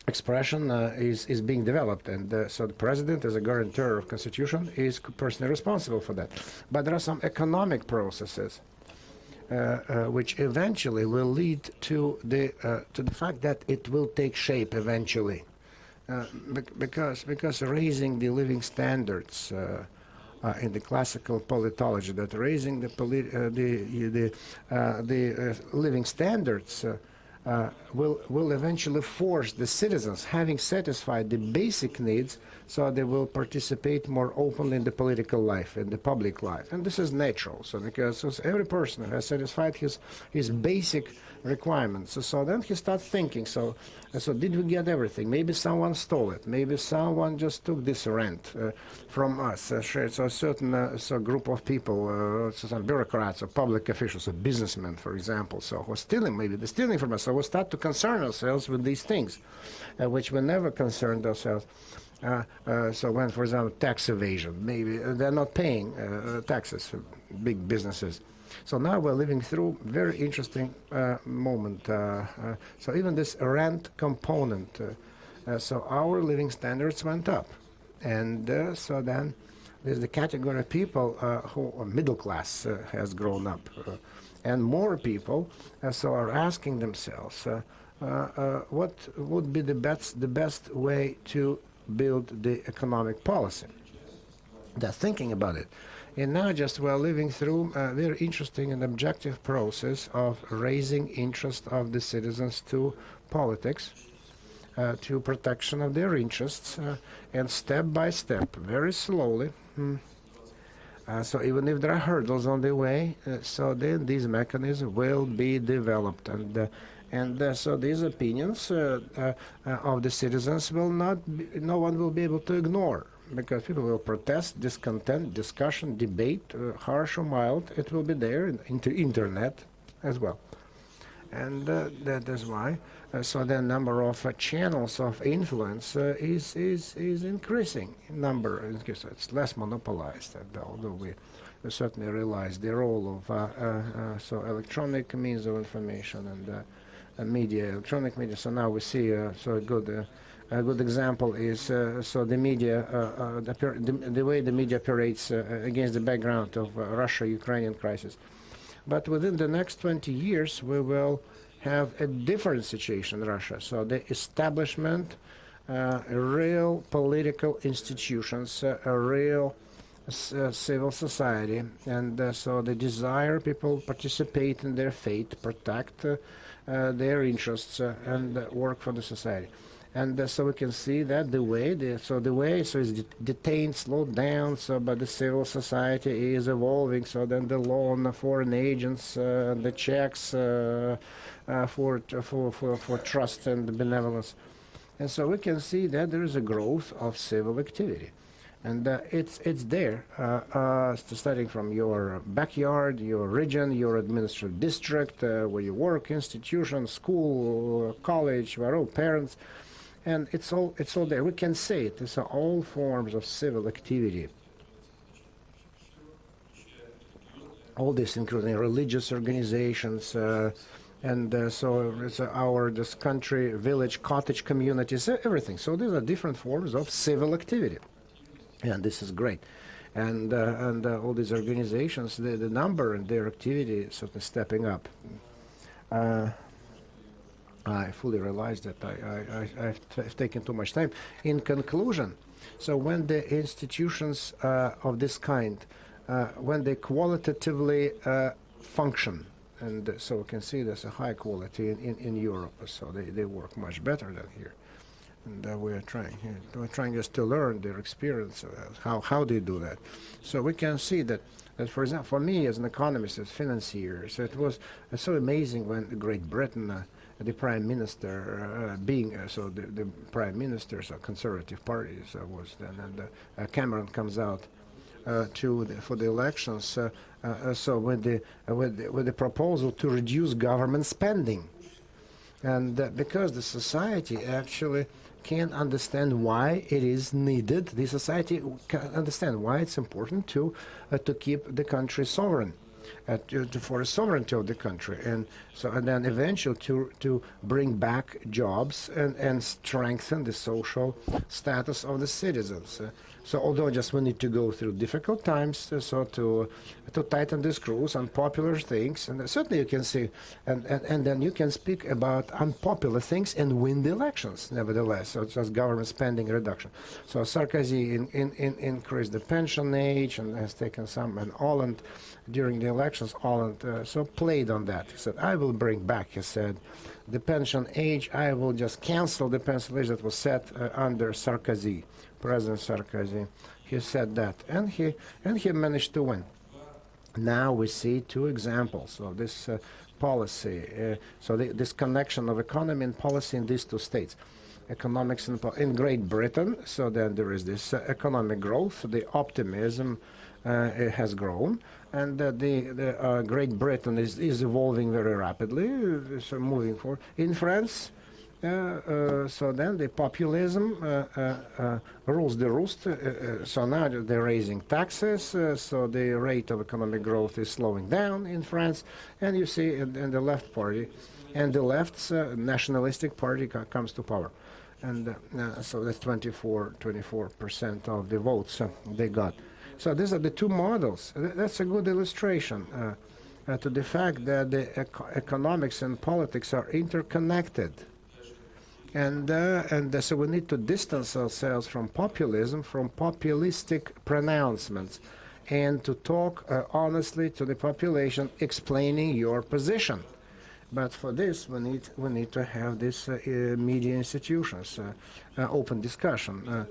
expression is being developed, and so the president, as a guarantor of constitution, is personally responsible for that. But there are some economic processes which eventually will lead to the fact that it will take shape eventually. Because raising the living standards in the classical politology, that raising the living standards will eventually force the citizens, having satisfied the basic needs, so they will participate more openly in the political life, in the public life, and this is natural. So because every person has satisfied his basic requirements, so then he starts thinking. So did we get everything? Maybe someone stole it. Maybe someone just took this rent from us. So a certain group of people, some bureaucrats or public officials, or businessmen, for example, so who are stealing. Maybe they're stealing from us. So we start to concern ourselves with these things, which we never concerned ourselves. So when, for example, tax evasion, maybe they're not paying taxes, big businesses. So now we're living through very interesting moment. So even this rent component, so our living standards went up. And so then there's the category of people who are middle class has grown up. And more people so are asking themselves, what would be the best way to build the economic policy? They're thinking about it. And now just we're living through a very interesting and objective process of raising interest of the citizens to politics, to protection of their interests, and step by step, very slowly. So even if there are hurdles on the way, so then these mechanisms will be developed. And so these opinions of the citizens will no one will be able to ignore. Because people will protest, discontent, discussion, debate, harsh or mild, it will be there in internet as well. And that is why. So the number of channels of influence is increasing in number. It's less monopolized, although we certainly realize the role of so electronic means of information media, electronic media. So now we see a good example is so the media, the way the media operates against the background of Russia-Ukrainian crisis. But within the next 20 years, we will have a different situation in Russia. So the establishment, real political institutions, a real civil society, and so the desire people participate in their fate, protect their interests, and work for the society. And so we can see that the way is detained, slowed down. So, but the civil society is evolving. So then the law on the foreign agents, the checks for trust and benevolence, and so we can see that there is a growth of civil activity, and it's there, starting from your backyard, your region, your administrative district, where you work, institution, school, college, where all parents. And it's all there. We can say it. These are all forms of civil activity. All this, including religious organizations, so it's this country, village, cottage communities, everything. So these are different forms of civil activity, and this is great. And all these organizations, the number and their activity is certainly stepping up. I fully realize that I've taken too much time. In conclusion, so when the institutions of this kind, when they qualitatively function, and so we can see there's a high quality in Europe, so they work much better than here. And we're trying just to learn their experience, how they do that. So we can see that, for example, for me as an economist, as financier, so it was so amazing when Great Britain, the prime minister the prime minister, so conservative party, was then, and Cameron comes out for the elections, so with the proposal to reduce government spending, and because the society actually can understand why it is needed. The society can understand why it's important to keep the country sovereign. For the sovereignty of the country, and then eventually to bring back jobs and strengthen the social status of the citizens. So although just we need to go through difficult times, so to tighten the screws on popular things, and certainly you can see, and then you can speak about unpopular things and win the elections. Nevertheless, so it's just government spending reduction. So Sarkozy increased the pension age and has taken some, and Hollande during the elections, Hollande played on that. He said, "I will bring back," he said, "the pension age. I will just cancel the pension age that was set under Sarkozy, President Sarkozy." He said that, and he managed to win. Now we see two examples of this policy. This connection of economy and policy in these two states. Economics in Great Britain, so then there is this economic growth, the optimism has grown, and the Great Britain is evolving very rapidly, so moving forward. In France, so then the populism rules the roost, so now they're raising taxes, so the rate of economic growth is slowing down in France, and you see in the left party, and the left's nationalistic party comes to power. And so that's 24% of the votes they got. So these are the two models. That's a good illustration to the fact that the economics and politics are interconnected. And so we need to distance ourselves from populism, from populistic pronouncements, and to talk honestly to the population, explaining your position. But for this, we need to have this media institutions, open discussion,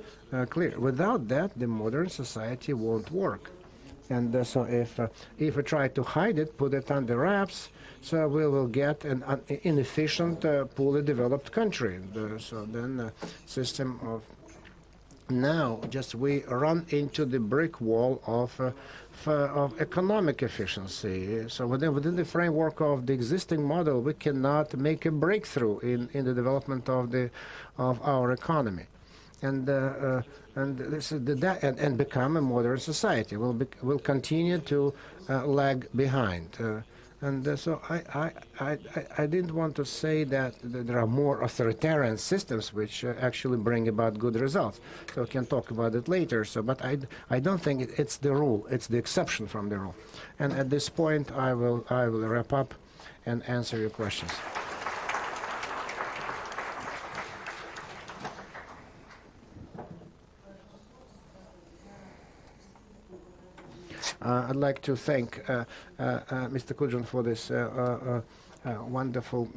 clear. Without that, the modern society won't work. And so if we try to hide it, put it under wraps, so we will get an inefficient, poorly developed country. So then system of now just we run into the brick wall of economic efficiency. So within the framework of the existing model, we cannot make a breakthrough in the development of our economy, and this is become a modern society. We'll continue to lag behind. And so I didn't want to say that there are more authoritarian systems which actually bring about good results. So we can talk about it later. So, but I don't think it's the rule. It's the exception from the rule. And at this point, I will wrap up and answer your questions. I'd like to thank Mr. Kudrin for this wonderful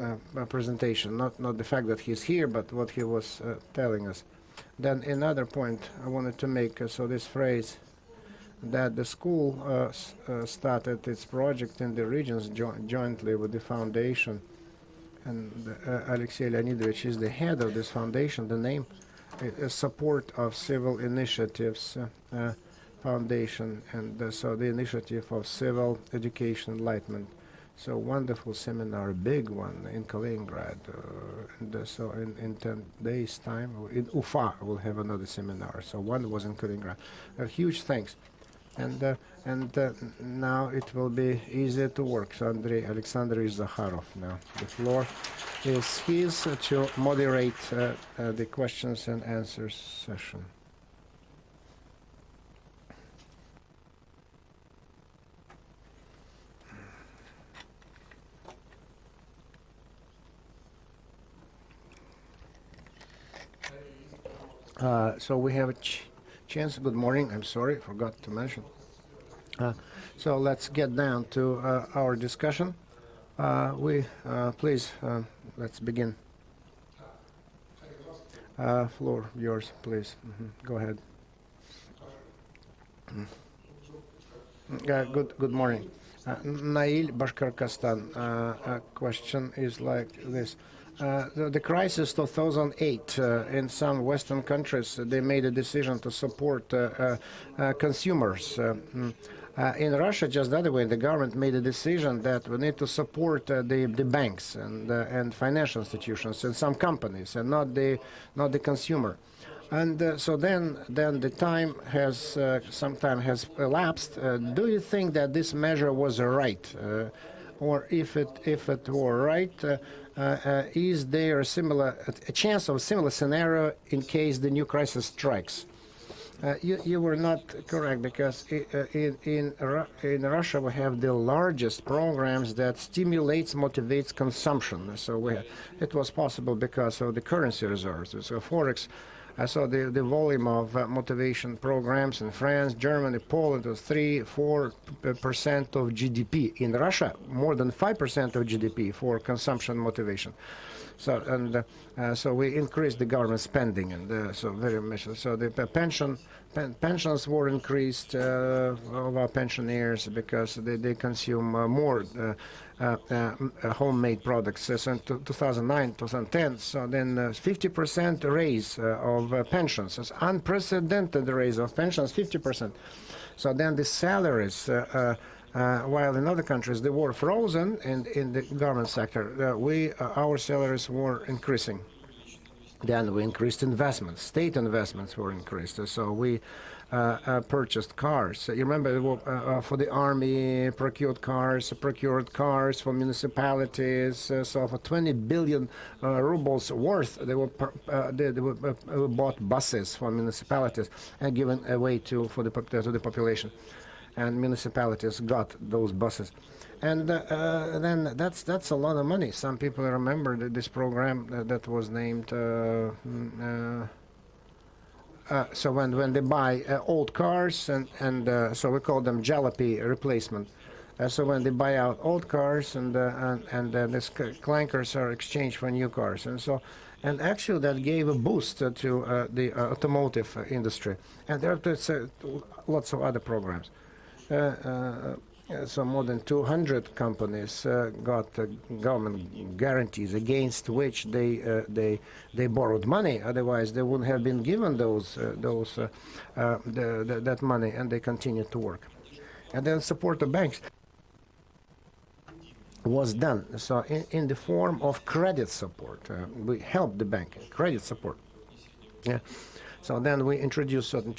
presentation. Not the fact that he's here, but what he was telling us. Then another point I wanted to make, so this phrase that the school started its project in the regions jointly with the foundation, and Alexey Leonidovich is the head of this foundation. The name is Support of Civil Initiatives Foundation, and so the initiative of civil education enlightenment. So wonderful seminar, big one in Kaliningrad, and so in 10 days time in Ufa we'll have another seminar. So one was in Kaliningrad. Huge thanks, and now it will be easier to work. So Alexander Zakharov now. The floor is his to moderate the questions and answers session. So we have a chance. Good morning. I'm sorry, forgot to mention. So let's get down to our discussion. Please, let's begin. Floor yours, please. Go ahead. Good morning. Nail, Bashkortostan. Question is like this. The crisis 2008 in some Western countries, they made a decision to support consumers. In Russia, just the other way, the government made a decision that we need to support the banks and financial institutions and some companies, and not the consumer. And so then the time has some time has elapsed. Do you think that this measure was right, or if it were right? Is there a chance of a similar scenario in case the new crisis strikes? You were not correct, because in Russia we have the largest programs that motivates consumption. So it was possible because of the currency reserves. So Forex. So the volume of motivation programs in France, Germany, Poland was 3-4% of GDP. In Russia, more than 5% of GDP for consumption motivation. So so we increased the government spending, and so very much. So the pensions were increased of our pensioners because they consume more homemade products. So in 2009, 2010, so then 50% raise of pensions. It's unprecedented raise of pensions, 50%. So then the salaries. While in other countries they were frozen, and in the government sector, our salaries were increasing. Then we increased investments. State investments were increased. So we purchased cars. You remember for the army, procured cars for municipalities. So for 20 billion rubles worth, they bought buses for municipalities and given away to the population. And municipalities got those buses, and then that's a lot of money. Some people remember this program that was named. So when they buy old cars, and so we call them jalopy replacement. So when they buy out old cars, and these clankers are exchanged for new cars, and actually that gave a boost to the automotive industry, and there are lots of other programs. So more than 200 companies got government guarantees against which they borrowed money. Otherwise, they wouldn't have been given that money, and they continued to work. And then support the banks was done. So in the form of credit support, we helped the bank, credit support. Yeah. So then we introduced certain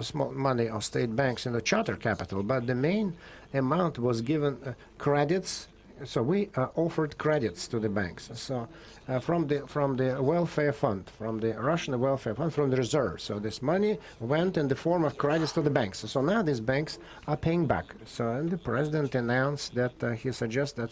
small money of state banks in the charter capital, but the main amount was given credits So we offered credits to the banks. So from the welfare fund, from the Russian welfare fund, from the reserve. So this money went in the form of credits to the banks. So now these banks are paying back. So and the president announced that he suggests that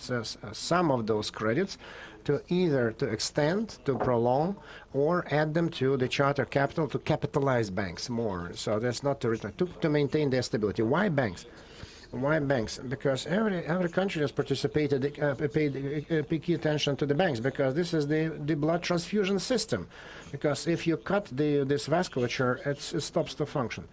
some of those credits to either to extend, to prolong, or add them to the charter capital to capitalize banks more. So that's not to return, to maintain their stability. Why banks? Why banks? Because every country has participated, paid key attention to the banks, because this is the blood transfusion system. Because if you cut this vasculature, it stops to function.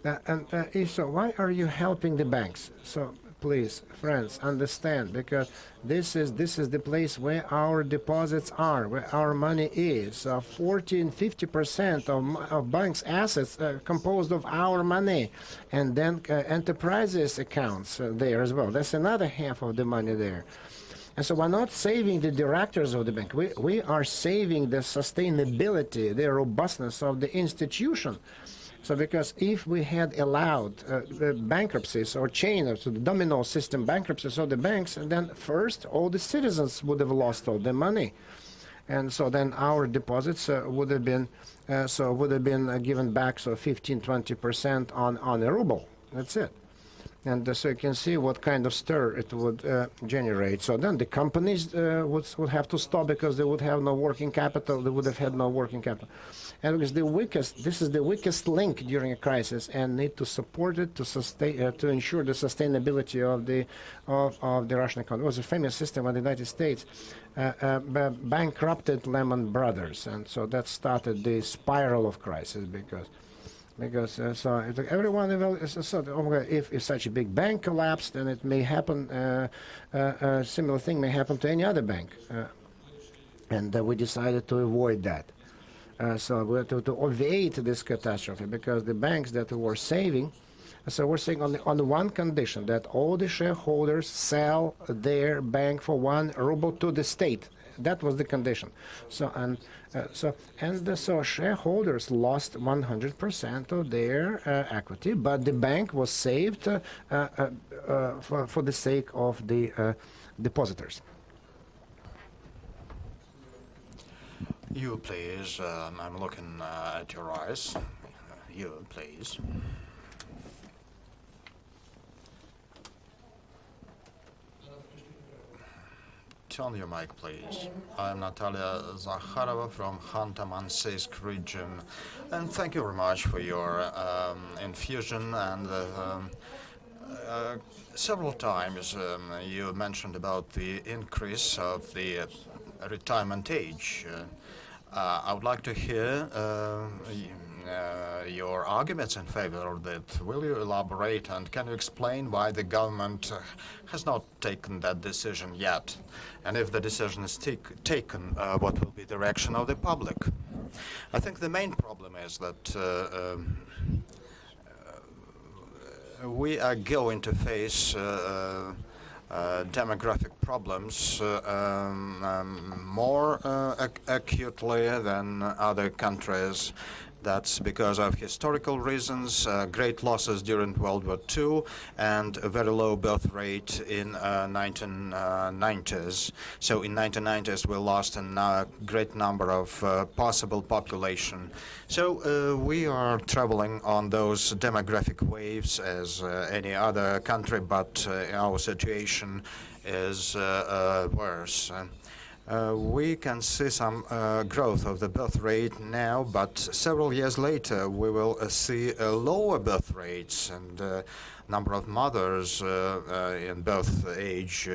So why are you helping the banks? So please, friends, understand, because this is the place where our deposits are, where our money is. 40 and 50% of banks' assets are composed of our money, and then enterprises accounts there as well. That's another half of the money there. And so we're not saving the directors of the bank. We are saving the sustainability, the robustness of the institution. So because if we had allowed bankruptcies or chain of the domino system bankruptcies of the banks, and then first all the citizens would have lost all their money. And so then our deposits would have been given back 15-20% on a ruble. That's it. And so you can see what kind of stir it would generate. So then the companies would have to stop because they would have no working capital. They would have had no working capital. And because this is the weakest link during a crisis, and need to support it to sustain, to ensure the sustainability of the Russian economy. It was a famous system in the United States, bankrupted Lehman Brothers, and so that started the spiral of crisis because everyone if such a big bank collapsed, then it may happen. A similar thing may happen to any other bank, and we decided to avoid that. So we had to obviate this catastrophe, because the banks that were saving, so we're saying on one condition, that all the shareholders sell their bank for 1 ruble to the state. That was the condition. So shareholders lost 100% of their equity, but the bank was saved for the sake of the depositors. You, please. I'm looking at your eyes. You, please. Turn your mic, please. I'm Natalia Zakharova from Khanty-Mansiysk region, and thank you very much for your infusion. And several times you mentioned about the increase of the retirement age. I would like to hear your arguments in favor of that. Will you elaborate, and can you explain why the government has not taken that decision yet? And if the decision is taken, what will be the reaction of the public? I think the main problem is that we are going to face demographic problems more acutely than other countries. That's because of historical reasons, great losses during World War II, and a very low birth rate in 1990s. So in 1990s we lost a great number of possible population. So we are traveling on those demographic waves as any other country, but our situation is worse. We can see some growth of the birth rate now, but several years later we will see lower birth rates, and number of mothers in birth age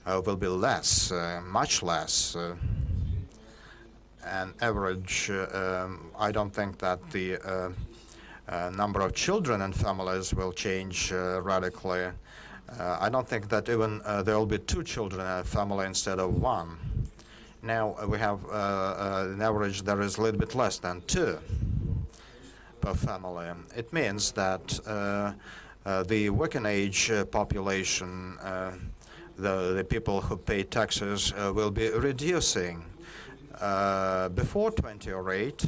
will be less, much less. And average, I don't think that the number of children in families will change radically. I don't think that even there will be 2 children in a family instead of 1. Now we have an average that is a little bit less than 2 per family. It means that the working age population, the people who pay taxes, will be reducing. Before 2008,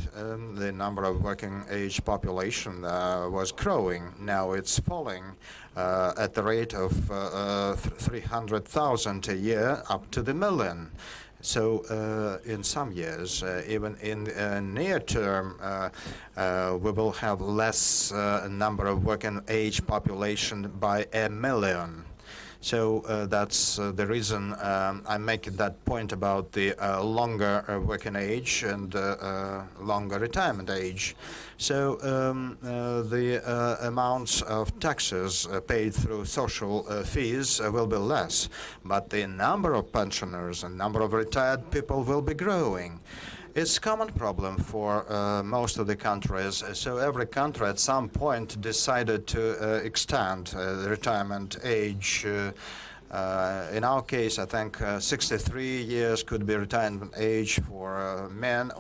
the number of working age population was growing. Now it's falling at the rate of 300,000 a year up to the million. So in some years, even in near term, we will have less number of working age population by a million. So that's the reason I'm making that point about the longer working age and longer retirement age. So the amounts of taxes paid through social fees will be less, but the number of pensioners and number of retired people will be growing. It's a common problem for most of the countries. So every country at some point decided to extend the retirement age. In our case, I think 63 years could be retirement age for men,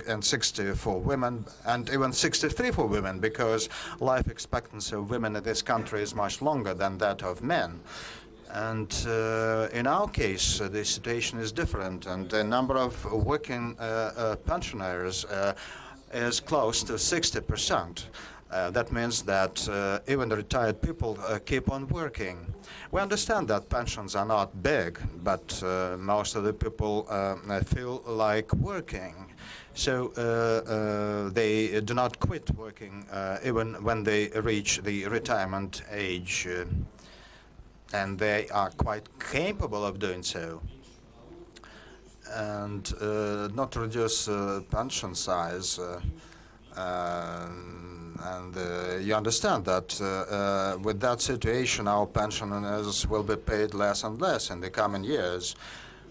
and 60 for women, and even 63 for women, because life expectancy of women in this country is much longer than that of men. And in our case, the situation is different, and the number of working pensioners is close to 60%. That means that even the retired people keep on working. We understand that pensions are not big, but most of the people feel like working. So they do not quit working even when they reach the retirement age. And they are quite capable of doing so. And not to reduce pension size, and you understand that with that situation, our pensioners will be paid less and less in the coming years.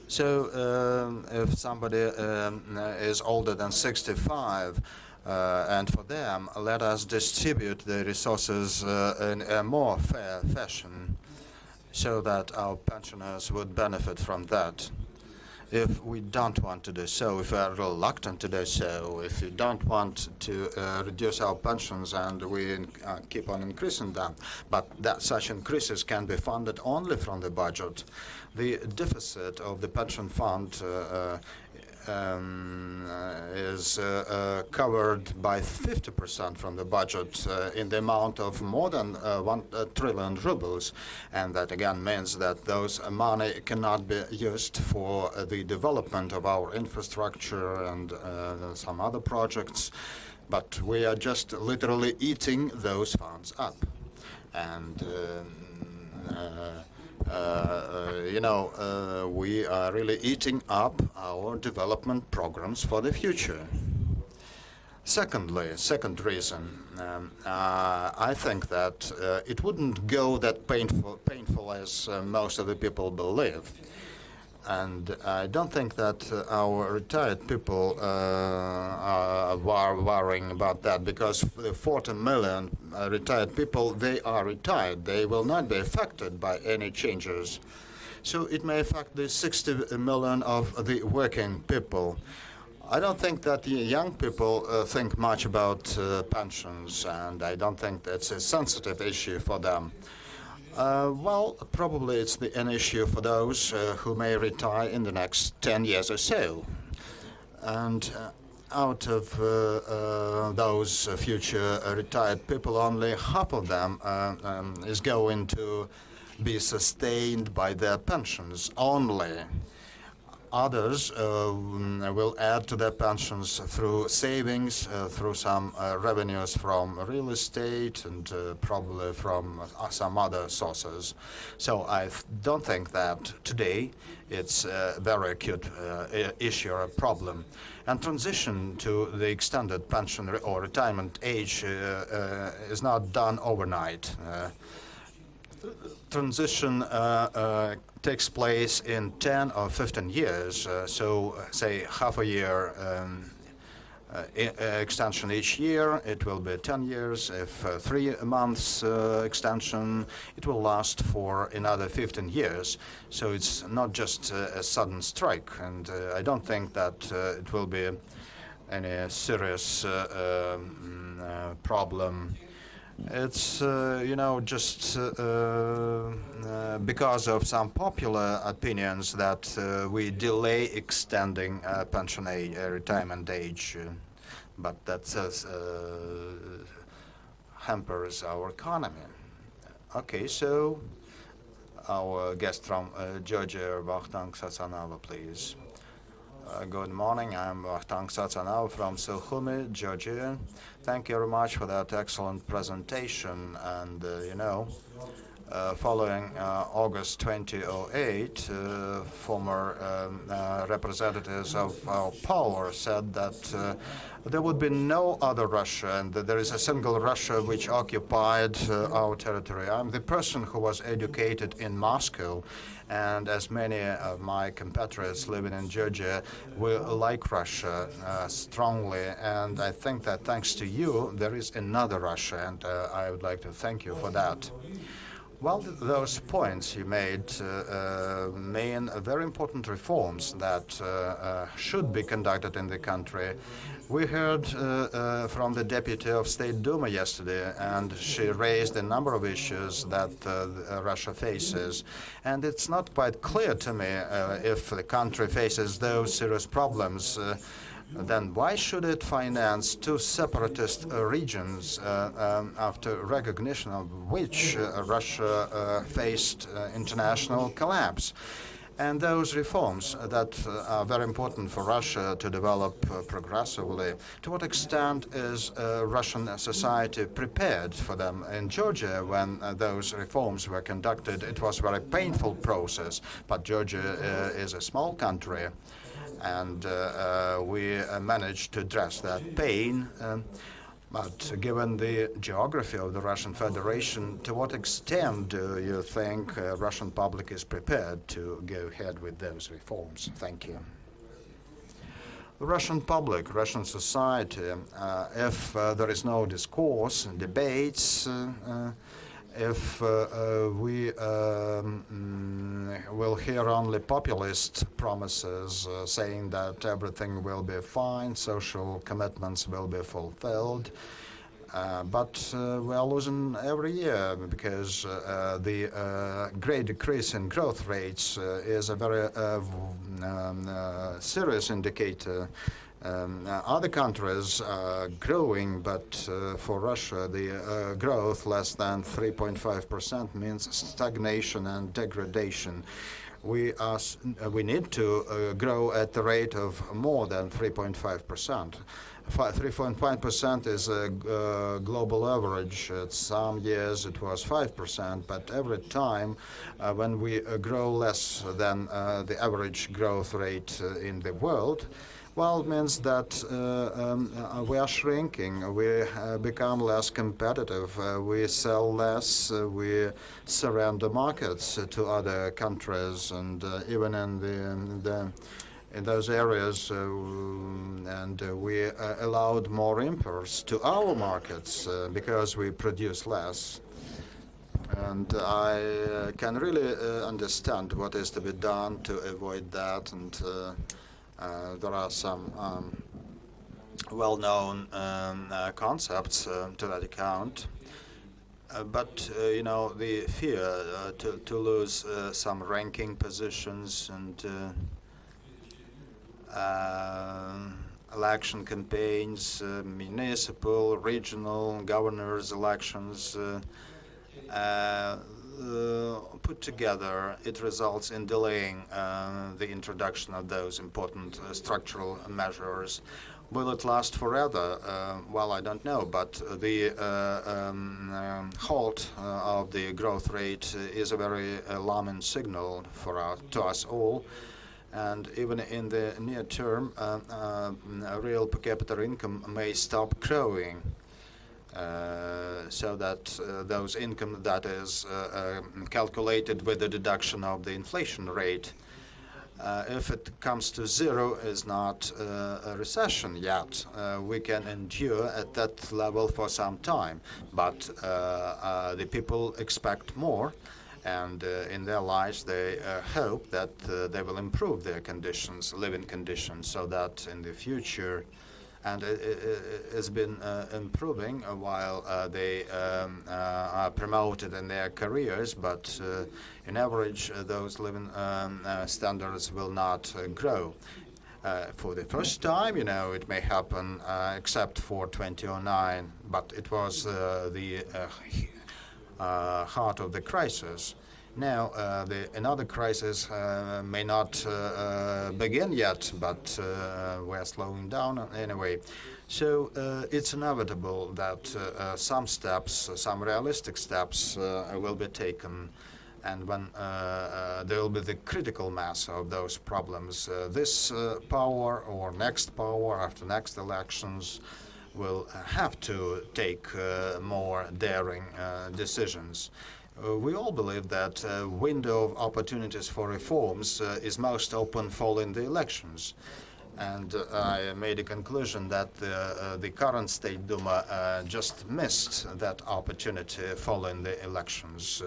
So if somebody is older than 65, and for them, let us distribute the resources in a more fair fashion, so that our pensioners would benefit from that. If we don't want to do so, if we are reluctant to do so, if we don't want to reduce our pensions and we keep on increasing them, but that such increases can be funded only from the budget, the deficit of the pension fund is covered by 50% from the budget in the amount of more than 1 trillion rubles. And that again means that those money cannot be used for the development of our infrastructure and some other projects, but we are just literally eating those funds up. And we are really eating up our development programs for the future. Secondly, second reason, I think that it wouldn't go that painful as most of the people believe. And I don't think that our retired people are worrying about that, because the 40 million retired people, they are retired. They will not be affected by any changes. So it may affect the 60 million of the working people. I don't think that the young people think much about pensions, and I don't think that's a sensitive issue for them. Well, probably it's an issue for those who may retire in the next 10 years or so. And out of those future retired people, only half of them is going to be sustained by their pensions only. Others will add to their pensions through savings, through some revenues from real estate, and probably from some other sources. So I don't think that today it's a very acute issue or a problem. And transition to the extended pension or retirement age is not done overnight. Transition takes place in 10 or 15 years, so say half a year extension each year, it will be 10 years. If 3 months extension, it will last for another 15 years. So it's not just a sudden strike, and I don't think that it will be any serious problem It's, just because of some popular opinions that we delay extending pension age, retirement age, but that hampers our economy. Okay, so our guest from Georgia, Vakhtang Satsanava, please. Good morning, I'm Vakhtang Satsanava from Sukhumi, Georgia. Thank you very much for that excellent presentation. And, following August 2008, former representatives of our power said that there would be no other Russia and that there is a single Russia which occupied our territory. I'm the person who was educated in Moscow, and as many of my compatriots living in Georgia, we like Russia strongly, and I think that thanks to you, there is another Russia, and I would like to thank you for that. Well, those points you made mean very important reforms that should be conducted in the country. We heard from the Deputy of State Duma yesterday, and she raised a number of issues that Russia faces. And it's not quite clear to me if the country faces those serious problems. Then why should it finance two separatist regions after recognition of which Russia faced international collapse? And those reforms that are very important for Russia to develop progressively, to what extent is Russian society prepared for them? In Georgia, when those reforms were conducted, it was a very painful process, but Georgia is a small country, and we managed to address that pain. But given the geography of the Russian Federation, to what extent do you think Russian public is prepared to go ahead with those reforms? Thank you. The Russian public, Russian society, if there is no discourse and debates, if we will hear only populist promises saying that everything will be fine, social commitments will be fulfilled, but we are losing every year because the great decrease in growth rates is a very serious indicator. Other countries are growing, but for Russia, the growth less than 3.5% means stagnation and degradation. We need to grow at the rate of more than 3.5%. 3.5% is a global average. Some years it was 5%, but every time when we grow less than the average growth rate in the world, well, it means that we are shrinking, we become less competitive, we sell less, we surrender markets to other countries, and even in those areas, and we allowed more imports to our markets because we produce less. And I can really understand what is to be done to avoid that, and there are some well-known concepts to that account. But, the fear to lose some ranking positions and election campaigns, municipal, regional, governors' elections, put together, it results in delaying the introduction of those important structural measures. Will it last forever? Well, I don't know, but the halt of the growth rate is a very alarming signal to us all. And even in the near term, real per capita income may stop growing. So that those income that is calculated with the deduction of the inflation rate, if it comes to zero, is not a recession yet. We can endure at that level for some time, but the people expect more, and in their lives they hope that they will improve their conditions, living conditions, so that in the future and it's been improving while they are promoted in their careers, but in average those living standards will not grow. For the first time, it may happen except for 2009, but it was the heart of the crisis. Now, another crisis may not begin yet, but we're slowing down anyway. So it's inevitable that some steps, some realistic steps will be taken. And when there will be the critical mass of those problems, this power or next power after next elections will have to take more daring decisions. We all believe that window of opportunities for reforms is most open following the elections. And I made a conclusion that the current State Duma just missed that opportunity following the elections.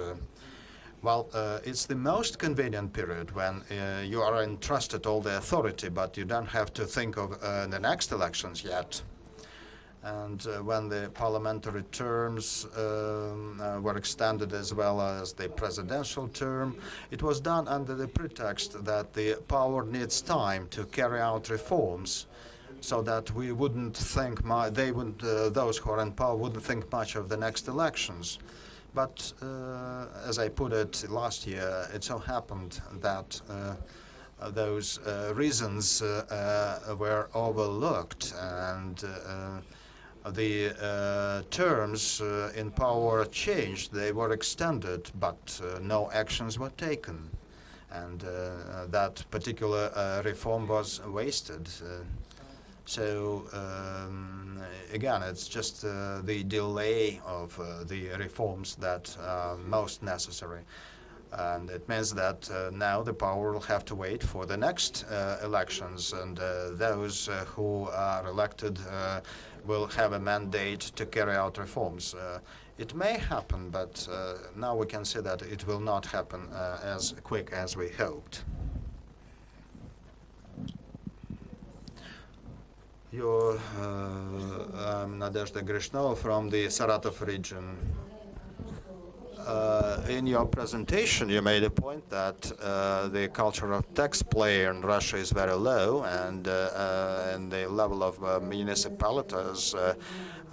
Well, it's the most convenient period when you are entrusted all the authority, but you don't have to think of the next elections yet. And when the parliamentary terms were extended as well as the presidential term, it was done under the pretext that the power needs time to carry out reforms, so that we wouldn't think those who are in power wouldn't think much of the next elections. But as I put it last year, it so happened that those reasons were overlooked, and the terms in power changed. They were extended, but no actions were taken. And that particular reform was wasted. So again, it's just the delay of the reforms that are most necessary. And it means that now the power will have to wait for the next elections, and those who are elected will have a mandate to carry out reforms. It may happen, but now we can see that it will not happen as quick as we hoped. I'm Nadezhda Grishno from the Saratov region. In your presentation, you made a point that the culture of tax play in Russia is very low, and the level of municipalities,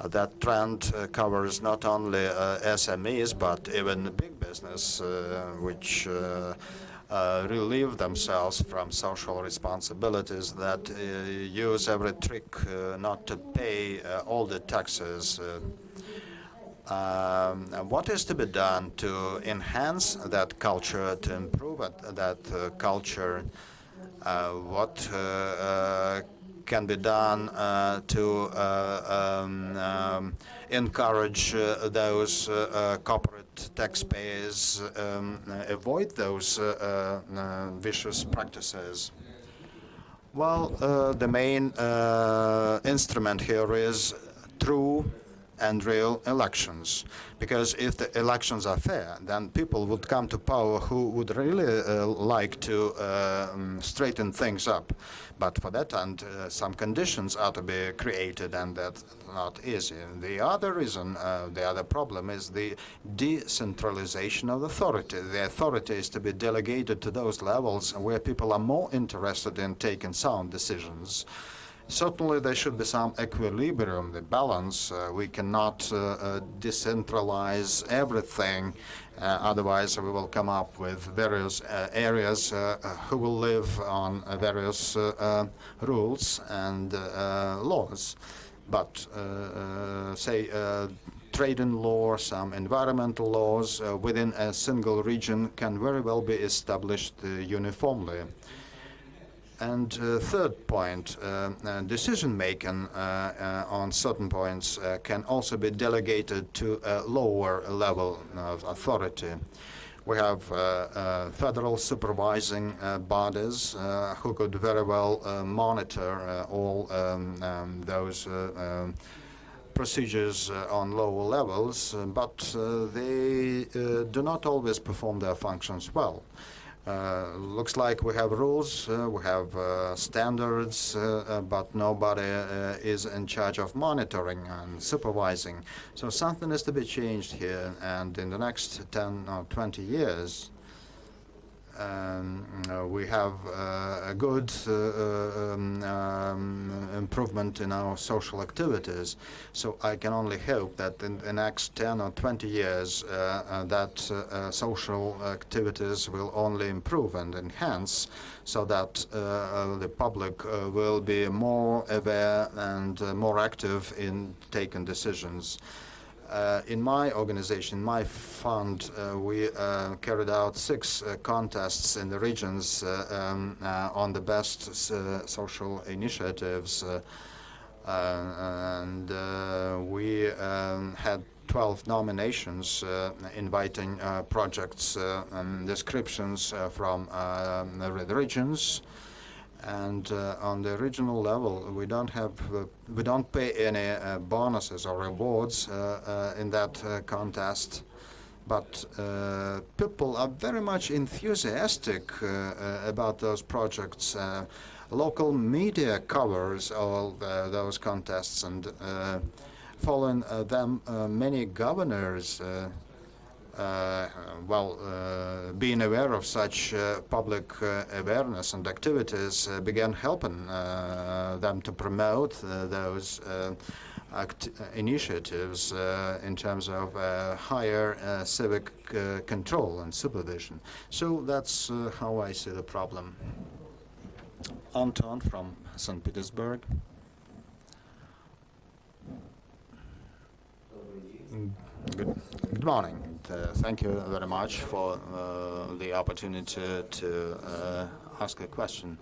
that trend covers not only SMEs, but even big business, which relieve themselves from social responsibilities, that use every trick not to pay all the taxes. What is to be done to enhance that culture, to improve that culture? What can be done to encourage those corporate taxpayers avoid those vicious practices? Well, the main instrument here is true and real elections, because if the elections are fair, then people would come to power who would really like to straighten things up. But for that, some conditions are to be created, and that's not easy. The other reason, the other problem is the decentralization of authority. The authority is to be delegated to those levels where people are more interested in taking sound decisions. Certainly there should be some equilibrium, the balance. We cannot decentralize everything, otherwise we will come up with various areas who will live on various rules and laws. But say trade-in law, some environmental laws within a single region can very well be established uniformly. And third point, decision-making on certain points can also be delegated to a lower level of authority. We have federal supervising bodies who could very well monitor all those procedures on lower levels, but they do not always perform their functions well. Looks like we have rules, we have standards, but nobody is in charge of monitoring and supervising. So something has to be changed here, and in the next 10 or 20 years, we have a good improvement in our social activities. So I can only hope that in the next 10 or 20 years that social activities will only improve and enhance, so that the public will be more aware and more active in taking decisions. In my organization, my fund, we carried out 6 contests in the regions on the best social initiatives, and we had 12 nominations inviting projects and descriptions from the regions. And on the regional level, we don't pay any bonuses or rewards in that contest, but people are very much enthusiastic about those projects. Local media covers all those contests, and following them, many governors being aware of such public awareness and activities began helping them to promote those initiatives in terms of higher civic control and supervision. So that's how I see the problem. Anton from St. Petersburg. Good morning. Thank you very much for the opportunity to ask a question.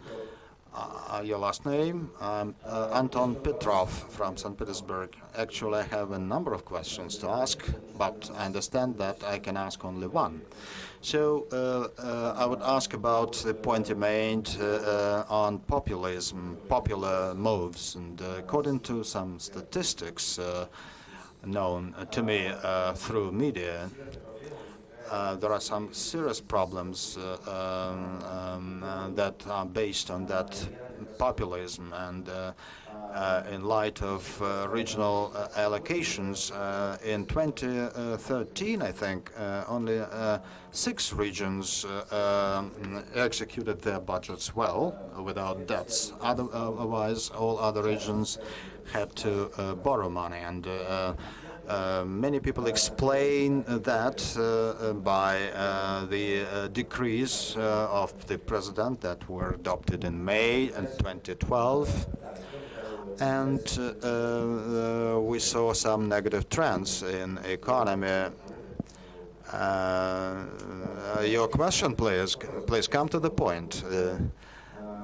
Your last name? I'm Anton Petrov from St. Petersburg. Actually, I have a number of questions to ask, but I understand that I can ask only one. So I would ask about the point you made on populism, popular moves, and according to some statistics known to me through media, there are some serious problems that are based on that populism, and in light of regional allocations, in 2013, I think, only 6 regions executed their budgets well, without debts. Otherwise, all other regions had to borrow money, and many people explain that by the decrees of the president that were adopted in May 2012. And we saw some negative trends in economy. Your question, please come to the point.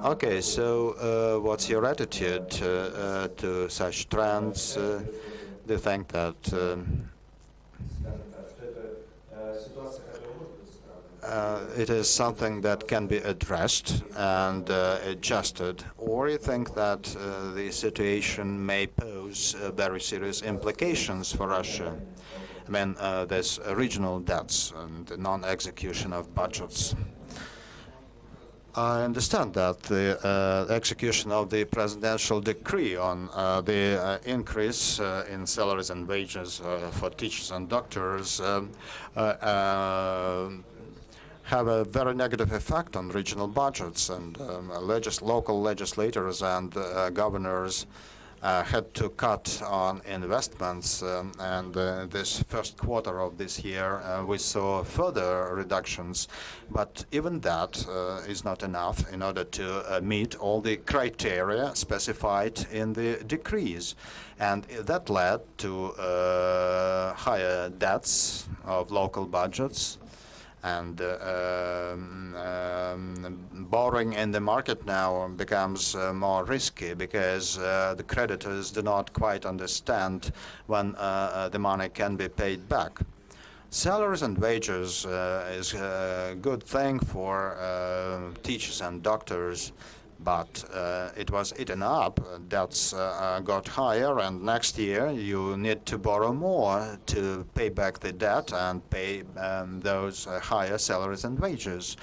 Okay, so what's your attitude to such trends? Do you think that it is something that can be addressed and adjusted, or you think that the situation may pose very serious implications for Russia? I mean, there's regional debts and non-execution of budgets. I understand that the execution of the presidential decree on the increase in salaries and wages for teachers and doctors have a very negative effect on regional budgets, and local legislators and governors had to cut on investments, and this first quarter of this year we saw further reductions, but even that is not enough in order to meet all the criteria specified in the decrees, and that led to higher debts of local budgets. And borrowing in the market now becomes more risky, because the creditors do not quite understand when the money can be paid back. Salaries and wages is a good thing for teachers and doctors, but it was eaten up. Debts got higher, and next year you need to borrow more to pay back the debt and pay those higher salaries and wages.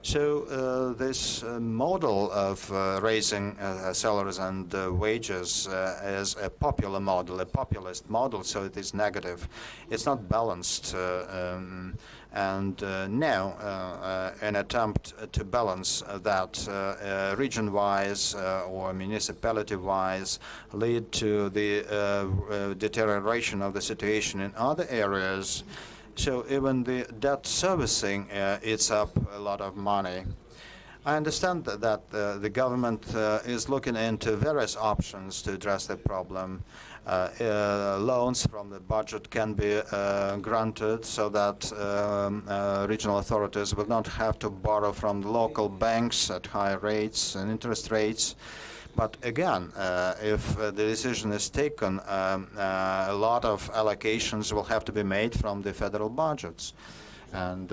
So this model of raising salaries and wages is a popular model, a populist model, so it is negative. It's not balanced. And now, an attempt to balance that region-wise or municipality-wise lead to the deterioration of the situation in other areas. So even the debt servicing eats up a lot of money. I understand that the government is looking into various options to address the problem. Loans from the budget can be granted so that regional authorities will not have to borrow from the local banks at high rates and interest rates. But again, if the decision is taken, a lot of allocations will have to be made from the federal budgets. And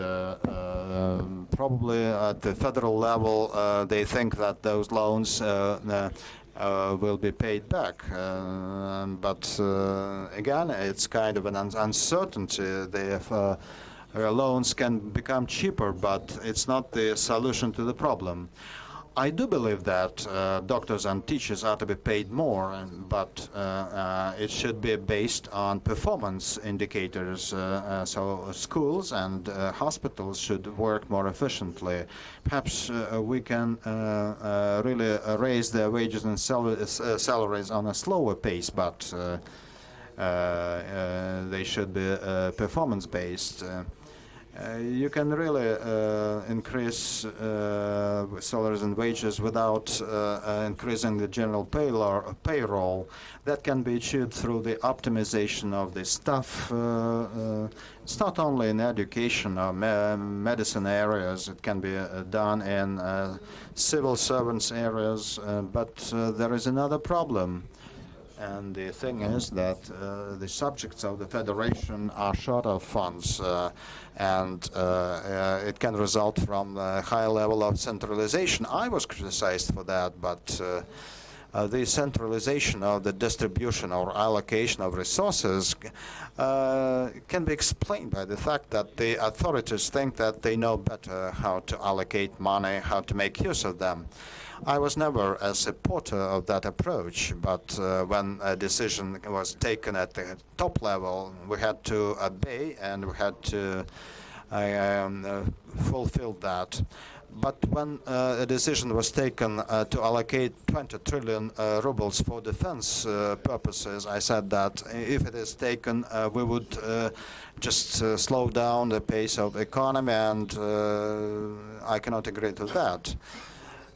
probably at the federal level, they think that those loans will be paid back. But again, it's kind of an uncertainty. The loans can become cheaper, but it's not the solution to the problem. I do believe that doctors and teachers are to be paid more, but it should be based on performance indicators. So schools and hospitals should work more efficiently. Perhaps we can really raise their wages and salaries on a slower pace, but they should be performance-based. You can really increase salaries and wages without increasing the general payroll. That can be achieved through the optimization of the staff. It's not only in education or medicine areas. It can be done in civil servants areas, but there is another problem. And the thing is that the subjects of the federation are short of funds, and it can result from a high level of centralization. I was criticized for that, but the centralization of the distribution or allocation of resources can be explained by the fact that the authorities think that they know better how to allocate money, how to make use of them. I was never a supporter of that approach, but when a decision was taken at the top level, we had to obey and we had to fulfill that. But when a decision was taken to allocate 20 trillion rubles for defense purposes, I said that if it is taken, we would just slow down the pace of the economy, and I cannot agree to that.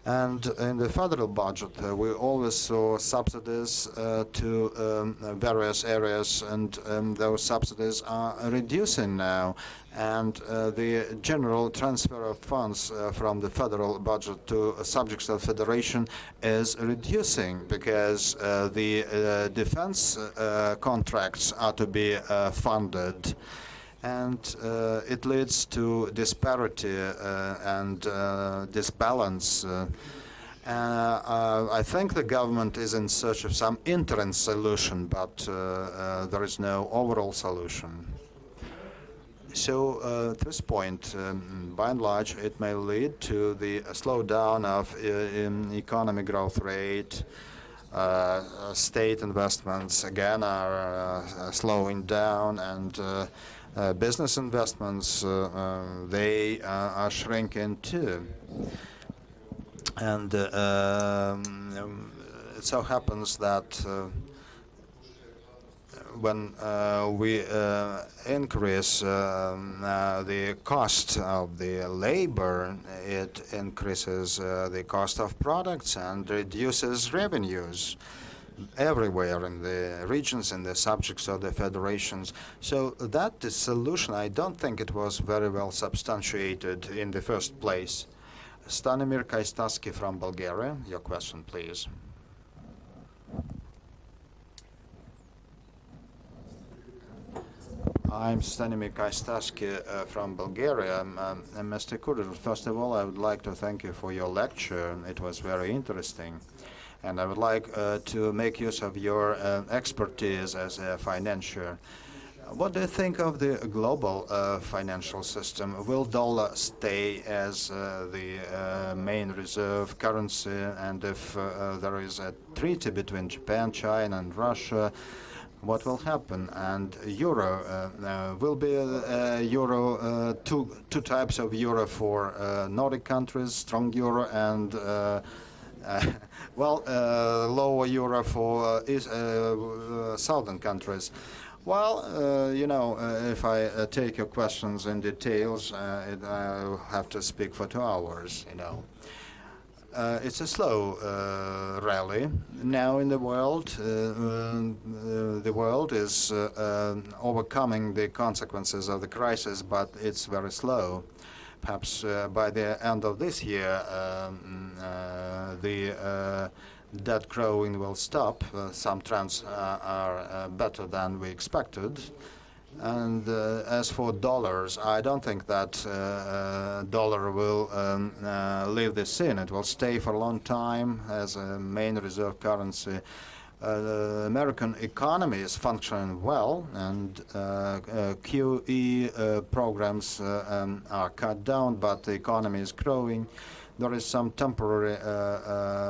And in the federal budget, we always saw subsidies to various areas, and those subsidies are reducing now. And the general transfer of funds from the federal budget to subjects of federation is reducing because the defense contracts are to be funded. And it leads to disparity and disbalance. I think the government is in search of some interim solution, but there is no overall solution. So at this point, by and large, it may lead to the slowdown of economic growth rate. State investments, again, are slowing down, and business investments, they are shrinking too. And it so happens that when we increase the cost of the labor, it increases the cost of products and reduces revenues everywhere in the regions and the subjects of the federations. So that is solution. I don't think it was very well substantiated in the first place. Stanimir Kaistaski from Bulgaria, your question, please. I'm Stanimir Kaistaski from Bulgaria. Mr. Kudrin, first of all, I would like to thank you for your lecture. It was very interesting. And I would like to make use of your expertise as a financier. What do you think of the global financial system? Will dollar stay as the main reserve currency? And if there is a treaty between Japan, China, and Russia, what will happen? And euro will be euro two types of euro for Nordic countries, strong euro, and lower euro for southern countries. Well, if I take your questions in details, I'll have to speak for 2 hours, It's a slow rally now in the world. The world is overcoming the consequences of the crisis, but it's very slow. Perhaps by the end of this year, the debt growing will stop. Some trends are better than we expected. And as for dollars, I don't think that dollar will leave the scene. It will stay for a long time as a main reserve currency. The American economy is functioning well, and QE programs are cut down, but the economy is growing. There is some temporary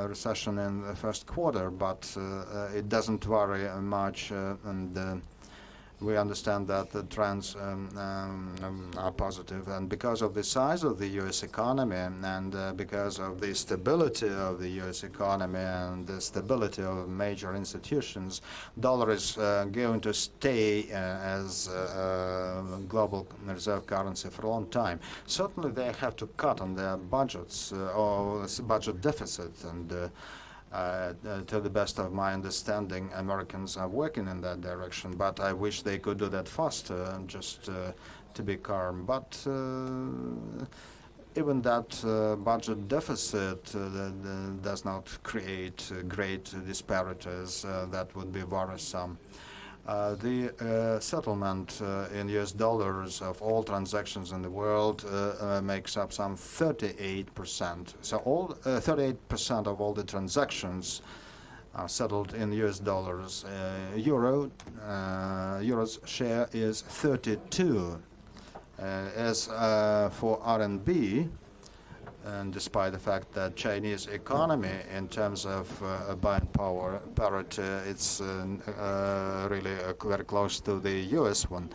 recession in the first quarter, but it doesn't worry much, and we understand that the trends are positive. And because of the size of the U.S. economy and because of the stability of the U.S. economy and the stability of major institutions, dollar is going to stay as a global reserve currency for a long time. Certainly they have to cut on their budgets or budget deficit, and to the best of my understanding, Americans are working in that direction, but I wish they could do that faster, just to be calm. But even that budget deficit does not create great disparities that would be worrisome. The settlement in US dollars of all transactions in the world makes up some 38%. So all 38% of all the transactions are settled in US dollars. Euro's share is 32. As for RMB, and despite the fact that Chinese economy, in terms of buying power parity, it's really very close to the U.S. one.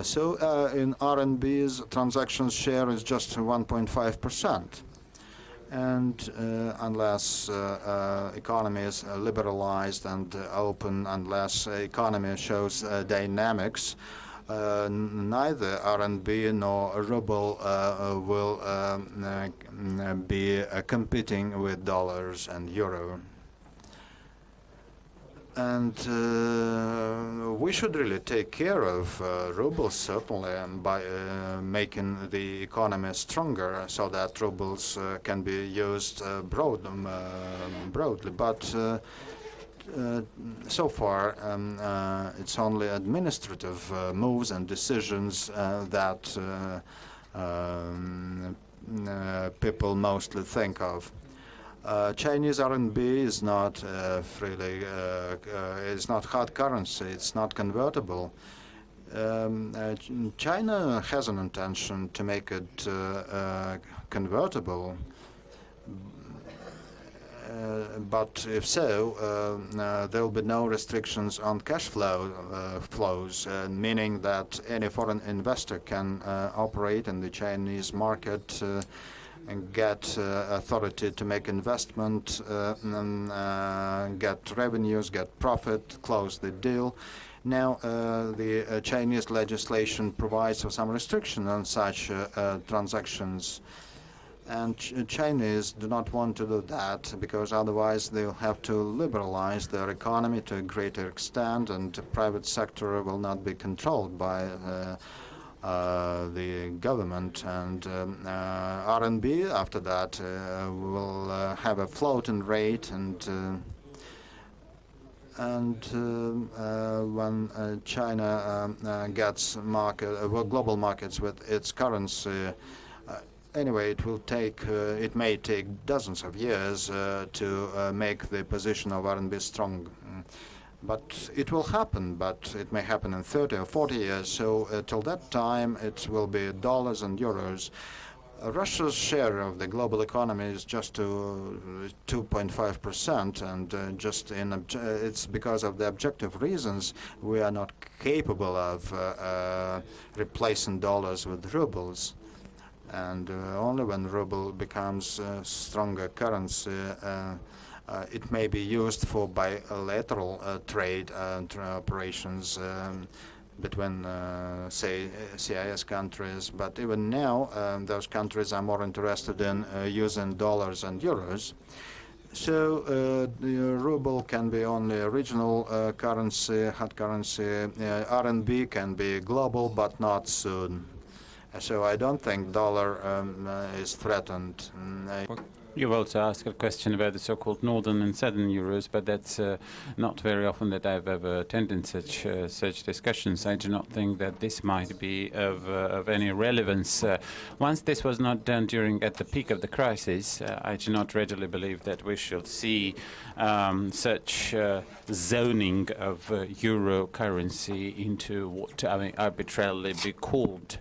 So in RMB's transactions share is just 1.5%. And unless economy is liberalized and open, unless economy shows dynamics, neither RMB nor ruble will be competing with dollars and euro. And we should really take care of rubles, certainly, by making the economy stronger so that rubles can be used broadly. But so far, it's only administrative moves and decisions that people mostly think of. Chinese RMB is not freely, it's not hard currency, it's not convertible. China has an intention to make it convertible. But if so, there will be no restrictions on cash flows, meaning that any foreign investor can operate in the Chinese market and get authority to make investment, get revenues, get profit, close the deal. Now, the Chinese legislation provides for some restriction on such transactions. And Chinese do not want to do that, because otherwise they'll have to liberalize their economy to a greater extent, and the private sector will not be controlled by the government. And RMB, after that, will have a floating rate, and when China gets global markets with its currency, anyway, it may take dozens of years to make the position of RMB strong. But it will happen, but it may happen in 30 or 40 years. So till that time, it will be dollars and euros. Russia's share of the global economy is just to 2.5%, and it's because of the objective reasons we are not capable of replacing dollars with rubles. And only when ruble becomes a stronger currency, it may be used for bilateral trade operations between, say, CIS countries. But even now, those countries are more interested in using dollars and euros. So the ruble can be only a regional currency, hard currency. RMB can be global, but not soon. So I don't think dollar is threatened. You've also asked a question about the so-called northern and southern euros, but that's not very often that I've ever attended such discussions. I do not think that this might be of any relevance. Once this was not done at the peak of the crisis, I do not readily believe that we shall see such zoning of euro currency into what arbitrarily be called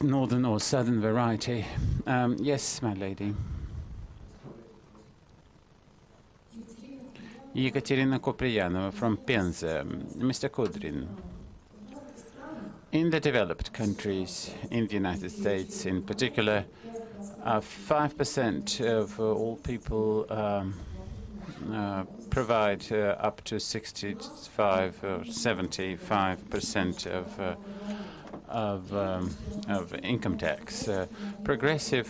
northern or southern variety. Yes, my lady. Ekaterina Kopriyanova from Penza. Mr. Kudrin, in the developed countries, in the United States in particular, 5% of all people provide up to 65 or 75% of income tax. Progressive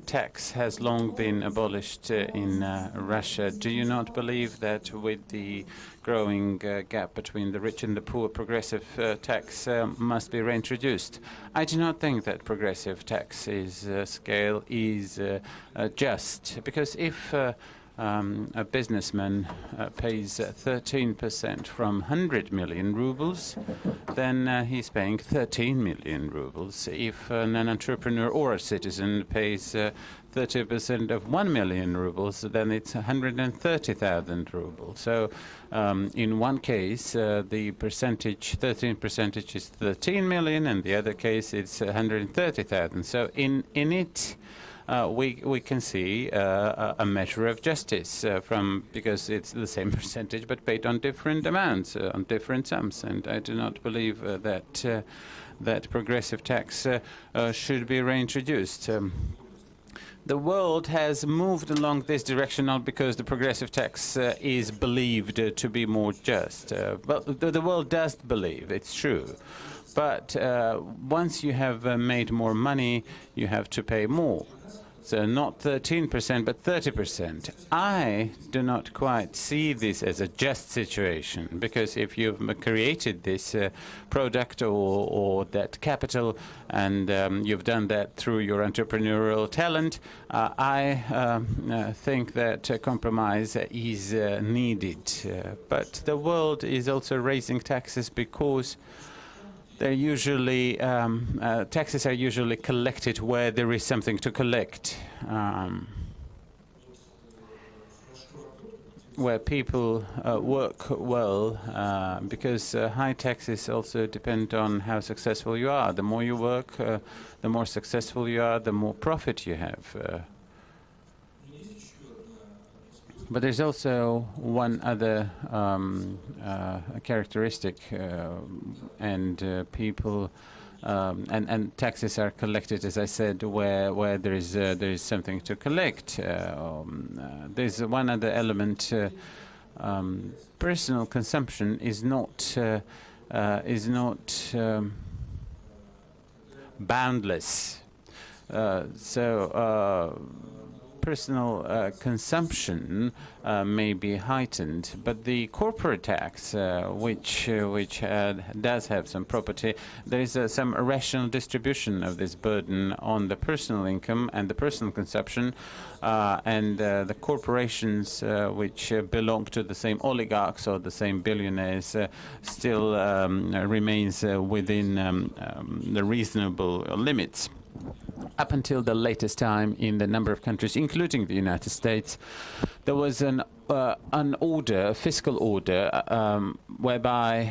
tax has long been abolished in Russia. Do you not believe that with the growing gap between the rich and the poor, progressive tax must be reintroduced? I do not think that progressive tax scale is just, because if a businessman pays 13% from 100 million rubles, then he's paying 13 million rubles. If an entrepreneur or a citizen pays 30% of 1 million rubles, then it's 130,000 rubles. So in one case, the percentage, 13% is 13 million, and the other case it's 130,000. So in it, we can see a measure of justice because it's the same percentage but paid on different amounts, on different sums. And I do not believe that progressive tax should be reintroduced. The world has moved along this direction not because the progressive tax is believed to be more just. But the world does believe, it's true. But once you have made more money, you have to pay more. So not 13%, but 30%. I do not quite see this as a just situation, because if you've created this product or that capital, and you've done that through your entrepreneurial talent, I think that compromise is needed. But the world is also raising taxes because they're usually taxes are usually collected where there is something to collect, where people work well, because high taxes also depend on how successful you are. The more you work, the more successful you are, the more profit you have. But there's also one other characteristic, and people and taxes are collected, as I said, where there is something to collect. There's one other element. Personal consumption is not boundless. Personal consumption may be heightened, but the corporate tax, which does have some property, there is some rational distribution of this burden on the personal income and the personal consumption, and the corporations which belong to the same oligarchs or the same billionaires still remains within the reasonable limits. Up until the latest time, in the number of countries, including the United States, there was an an order, a fiscal order, whereby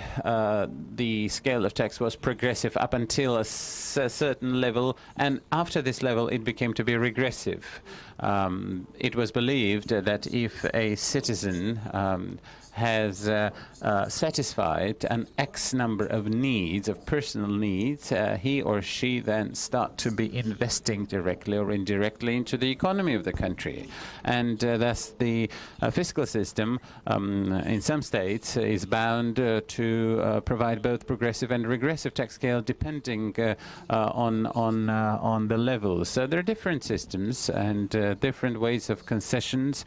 the scale of tax was progressive up until a certain level, and after this level it became to be regressive. It was believed that if a citizen has satisfied an X number of needs, of personal needs, he or she then start to be investing directly or indirectly into the economy of the country. And thus the fiscal system in some states is bound to provide both progressive and regressive tax scale depending on the levels. So there are different systems and different ways of concessions.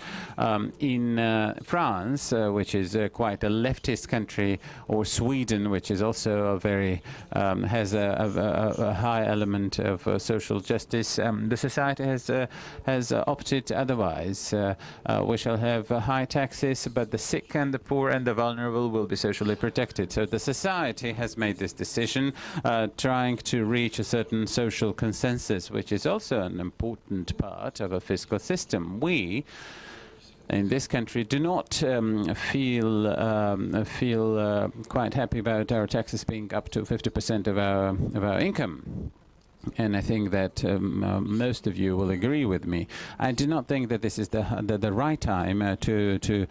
In France, which is quite a leftist country, or Sweden, which is also a very has a high element of social justice, the society has opted otherwise. We shall have high taxes, but the sick and the poor and the vulnerable will be socially protected. So the society has made this decision, trying to reach a certain social consensus, which is also an important part of a fiscal system. We in this country do not feel quite happy about our taxes being up to 50% of our income. And I think that most of you will agree with me. I do not think that this is the right time to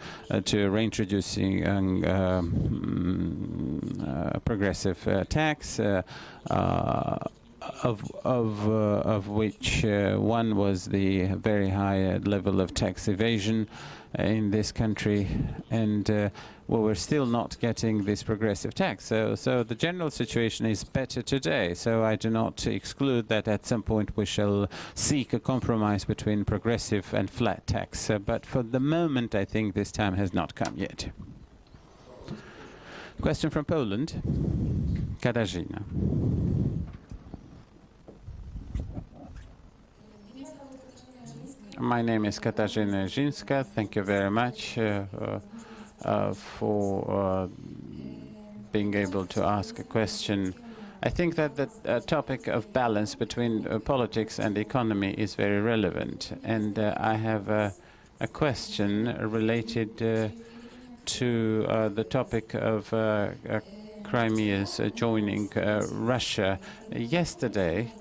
reintroducing a progressive tax. Of which one was the very high level of tax evasion in this country, and well, we're still not getting this progressive tax. So the general situation is better today. So I do not exclude that at some point we shall seek a compromise between progressive and flat tax. But for the moment, I think this time has not come yet. Question from Poland, Katarzyna. My name is Katarzyna Żyńska. Thank you very much for being able to ask a question. I think that the topic of balance between politics and economy is very relevant. And I have a question related to the topic of Crimea's joining Russia. Yesterday,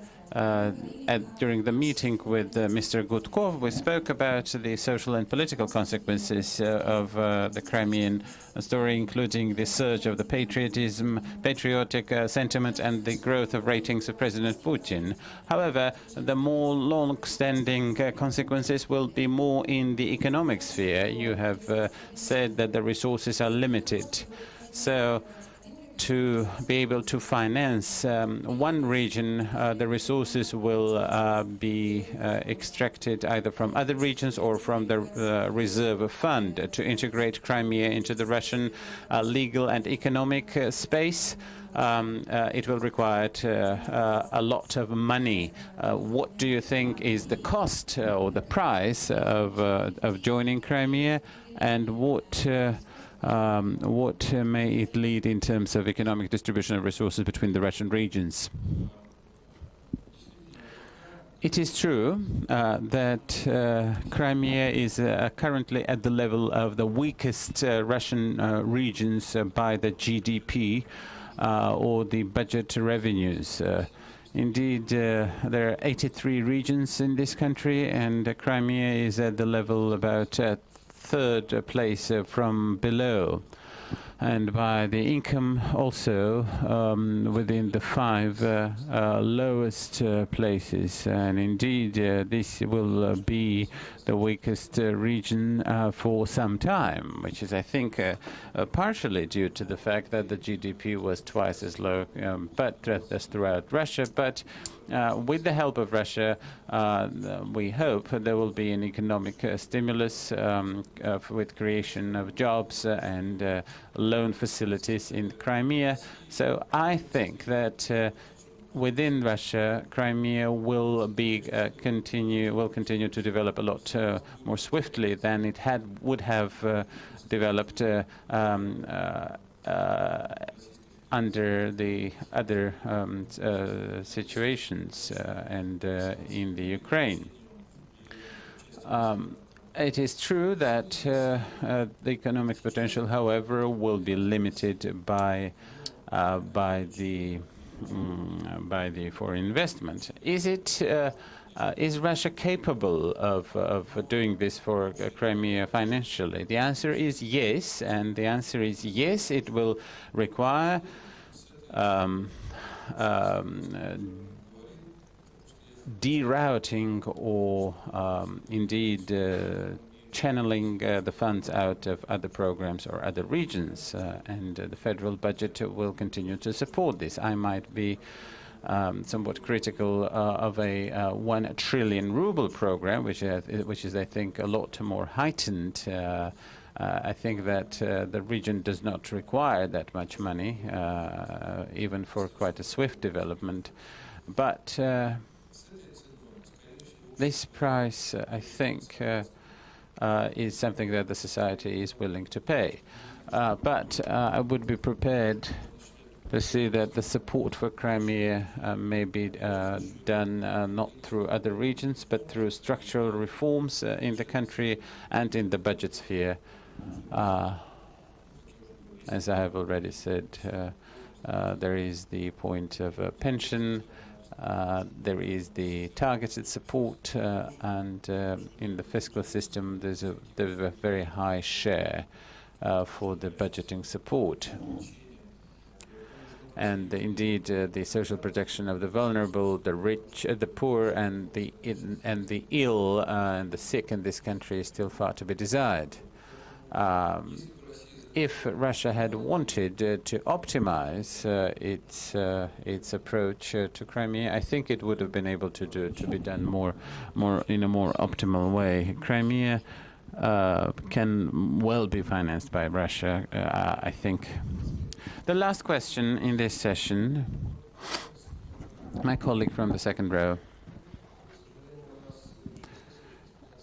during the meeting with Mr. Gutkov, we spoke about the social and political consequences of the Crimean story, including the surge of the patriotic sentiment and the growth of ratings of President Putin. However, the more long-standing consequences will be more in the economic sphere. You have said that the resources are limited. So, to be able to finance one region, the resources will be extracted either from other regions or from the reserve fund to integrate Crimea into the Russian legal and economic space. It will require a lot of money. What do you think is the cost or the price of joining Crimea, and what may it lead in terms of economic distribution of resources between the Russian regions? It is true that Crimea is currently at the level of the weakest Russian regions by the GDP or the budget revenues. Indeed, there are 83 regions in this country, and Crimea is at the level about third place from below, and by the income also within the 5 lowest places. And indeed, this will be the weakest region for some time, which is, I think, partially due to the fact that the GDP was twice as low, but that's throughout Russia. But with the help of Russia, we hope there will be an economic stimulus with creation of jobs and loan facilities in Crimea. So I think that within Russia, Crimea will continue to develop a lot more swiftly than it would have developed under the other situations and in the Ukraine. It is true that the economic potential, however, will be limited by the foreign investment. Is Russia capable of doing this for Crimea financially? The answer is yes, and the answer is yes. It will require derouting or indeed channeling the funds out of other programs or other regions, and the federal budget will continue to support this. I might be somewhat critical of a 1 trillion ruble program, which is, I think, a lot more heightened. I think that the region does not require that much money, even for quite a swift development. But this price, I think, is something that the society is willing to pay. But I would be prepared to see that the support for Crimea may be done not through other regions, but through structural reforms in the country and in the budget sphere. As I have already said, there is the point of pension, there is the targeted support, and in the fiscal system there's a very high share for the budgeting support. And indeed, the social protection of the vulnerable, the rich, the poor, and the ill and the sick in this country is still far to be desired. If Russia had wanted to optimize its approach to Crimea, I think it would have been able to be done more in a more optimal way. Crimea can well be financed by Russia, I think. The last question in this session, my colleague from the second row.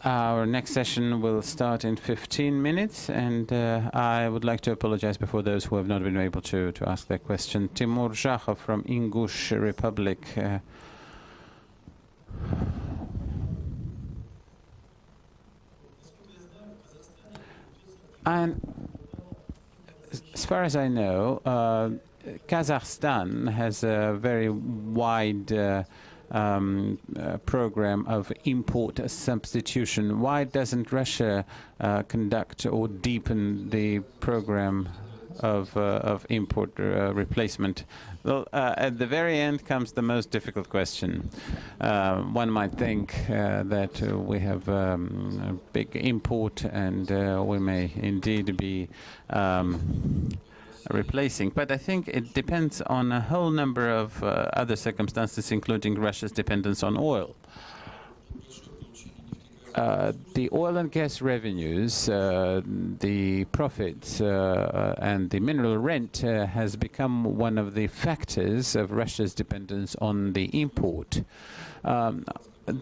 Our next session will start in 15 minutes, and I would like to apologize before those who have not been able to ask their question. Timur Zhakhov from Ingush Republic. And as far as I know, Kazakhstan has a very wide program of import substitution. Why doesn't Russia conduct or deepen the program of import replacement? Well, at the very end comes the most difficult question. One might think that we have a big import and we may indeed be replacing, but I think it depends on a whole number of other circumstances, including Russia's dependence on oil. The oil and gas revenues, the profits, and the mineral rent has become one of the factors of Russia's dependence on the import.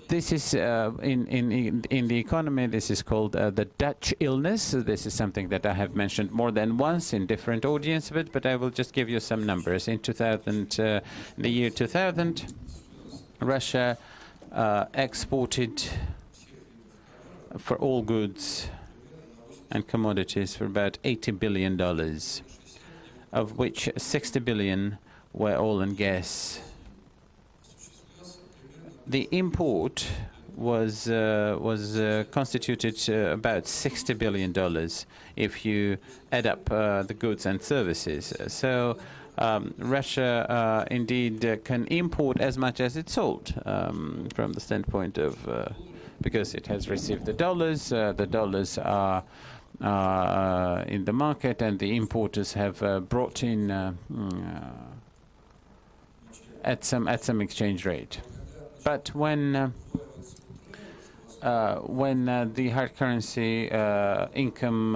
This is in the economy. This is called the Dutch illness. This is something that I have mentioned more than once in different audiences, but I will just give you some numbers. In the year 2000, Russia exported for all goods and commodities for about $80 billion, of which 60 billion were oil and gas. The import was constituted about $60 billion if you add up the goods and services. So Russia indeed can import as much as it sold from the standpoint of because it has received the dollars are in the market, and the importers have brought in at some exchange rate. But when the hard currency income,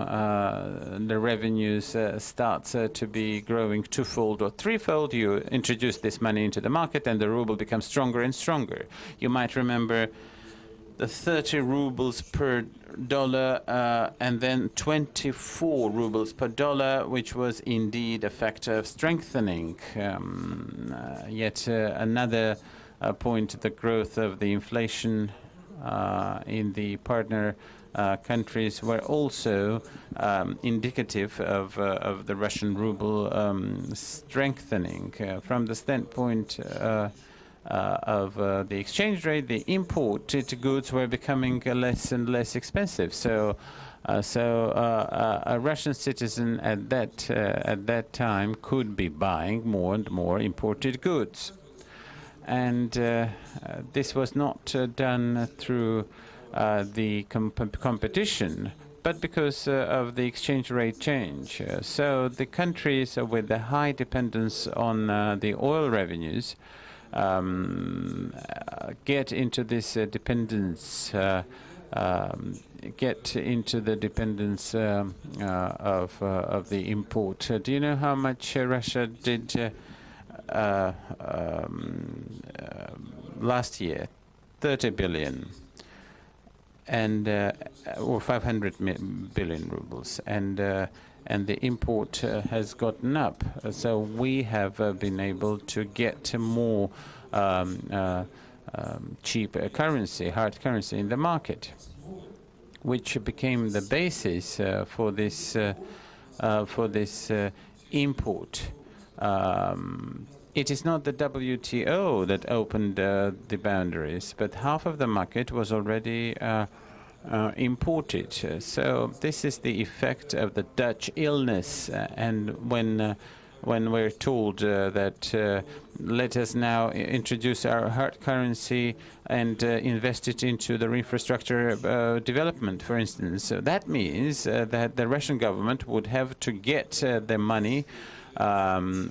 the revenues starts to be growing twofold or threefold, you introduce this money into the market and the ruble becomes stronger and stronger. You might remember the 30 rubles per dollar and then 24 rubles per dollar, which was indeed a factor of strengthening. Yet another point, the growth of the inflation in the partner countries were also indicative of the Russian ruble strengthening. From the standpoint of the exchange rate, the imported goods were becoming less and less expensive. So a Russian citizen at that time could be buying more and more imported goods, and this was not done through the competition, but because of the exchange rate change. So the countries with the high dependence on the oil revenues get into this dependence. Get into the dependence of the import. Do you know how much Russia did last year? 30 billion, and or 500 billion rubles, and the import has gotten up. So we have been able to get more cheap currency, hard currency in the market, which became the basis for this import. It is not the WTO that opened the boundaries, but half of the market was already imported. So this is the effect of the Dutch illness. And when we're told that let us now introduce our hard currency and invest it into the infrastructure development, for instance, that means that the Russian government would have to get the money from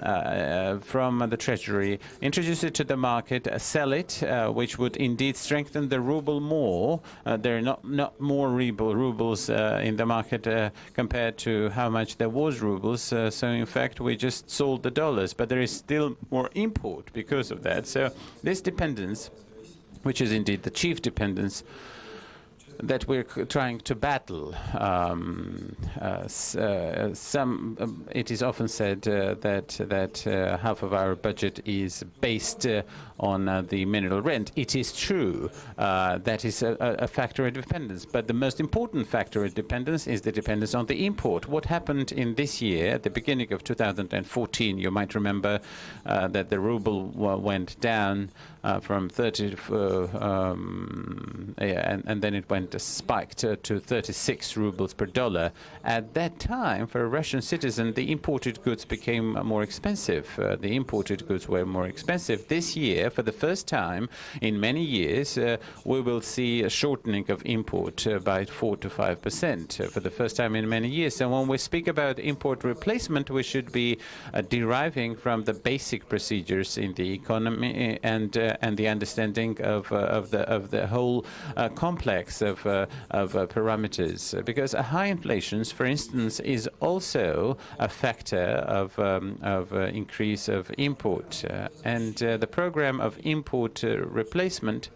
the treasury, introduce it to the market, sell it, which would indeed strengthen the ruble more. There are not more rubles in the market compared to how much there was rubles. So in fact, we just sold the dollars, but there is still more import because of that. So this dependence, which is indeed the chief dependence that we're trying to battle. It is often said that half of our budget is based on the mineral rent. It is true. That is a factor of dependence. But the most important factor of dependence is the dependence on the import. What happened in this year, at the beginning of 2014, you might remember that the ruble went down from 30 and then it went spiked to 36 rubles per dollar. At that time, for a Russian citizen, the imported goods became more expensive. The imported goods were more expensive. This year, for the first time in many years, we will see a shortening of import by 4 to 5% for the first time in many years. So when we speak about import replacement, we should be deriving from the basic procedures in the economy and the understanding of the whole complex of parameters, because high inflation, for instance, is also a factor of increase of import, and the program of import replacement,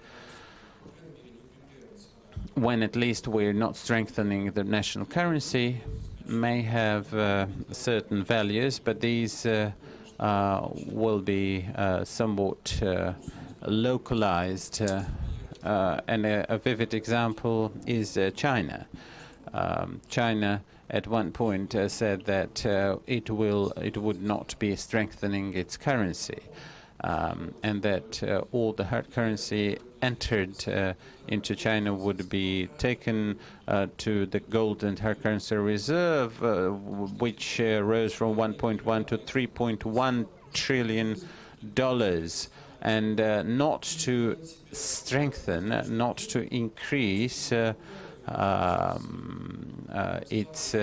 when at least we're not strengthening the national currency, may have certain values, but these will be somewhat localized. And a vivid example is China. China at one point said that it would not be strengthening its currency, and that all the hard currency entered into China would be taken to the gold and hard currency reserve, which rose from 1.1 to 3.1 trillion dollars. And not to strengthen, not to increase its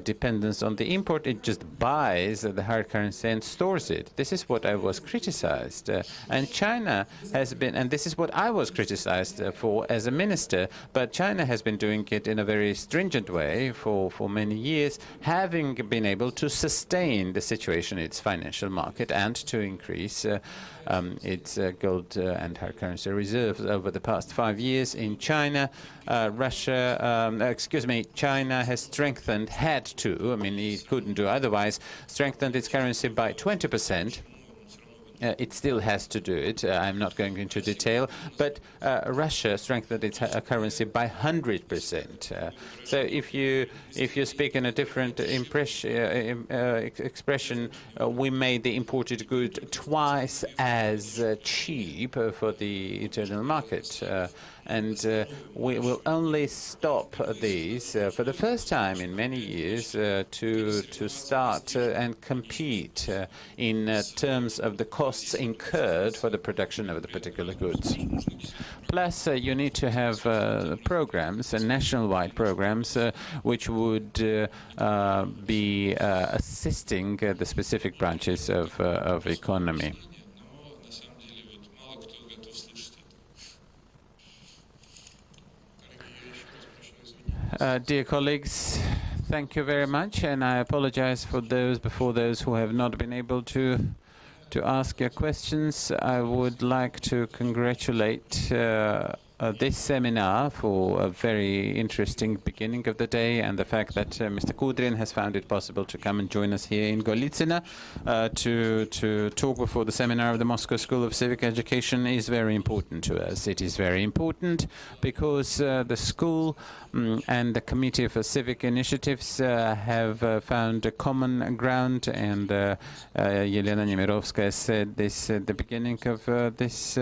dependence on the import. It just buys the hard currency and stores it. This is what I was criticized. And China has been, and this is what I was criticized for as a minister, but China has been doing it in a very stringent way for many years, having been able to sustain the situation in its financial market and to increase its gold and hard currency reserves over the past 5 years. In China, China has strengthened, had to, I mean, it couldn't do otherwise, strengthened its currency by 20%. it still has to do it. I'm not going into detail, but Russia strengthened its currency by 100%. So if you speak in a different expression, we made the imported good twice as cheap for the internal market. And we will only stop these for the first time in many years to start and compete in terms of the costs incurred for the production of the particular goods. Plus, you need to have programs, national-wide programs, which would be assisting the specific branches of economy. Dear colleagues, thank you very much, and I apologize for those who have not been able to ask your questions. I would like to congratulate this seminar for a very interesting beginning of the day, and the fact that Mr. Kudrin has found it possible to come and join us here in Golitsyno to talk before the seminar of the Moscow School of Civic Education is very important to us. It is very important because the school and the Committee for Civic Initiatives have found a common ground, and Yelena Nemirovskaya said this at the beginning of this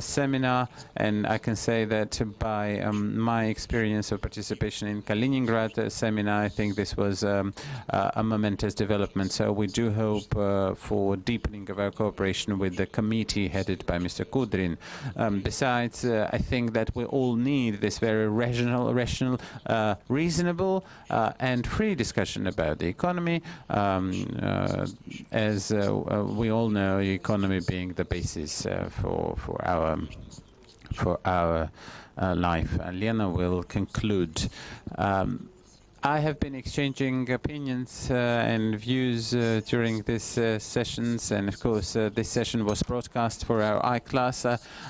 seminar, and I can say that by my experience of participation in Kaliningrad seminar, I think this was a momentous development. So we do hope for deepening of our cooperation with the committee headed by Mr. Kudrin. Besides, I think that we all need this very rational, reasonable and free discussion about the economy, as we all know, the economy being the basis for our life. And Lena will conclude. I have been exchanging opinions and views during these sessions, and of course this session was broadcast for our I-class.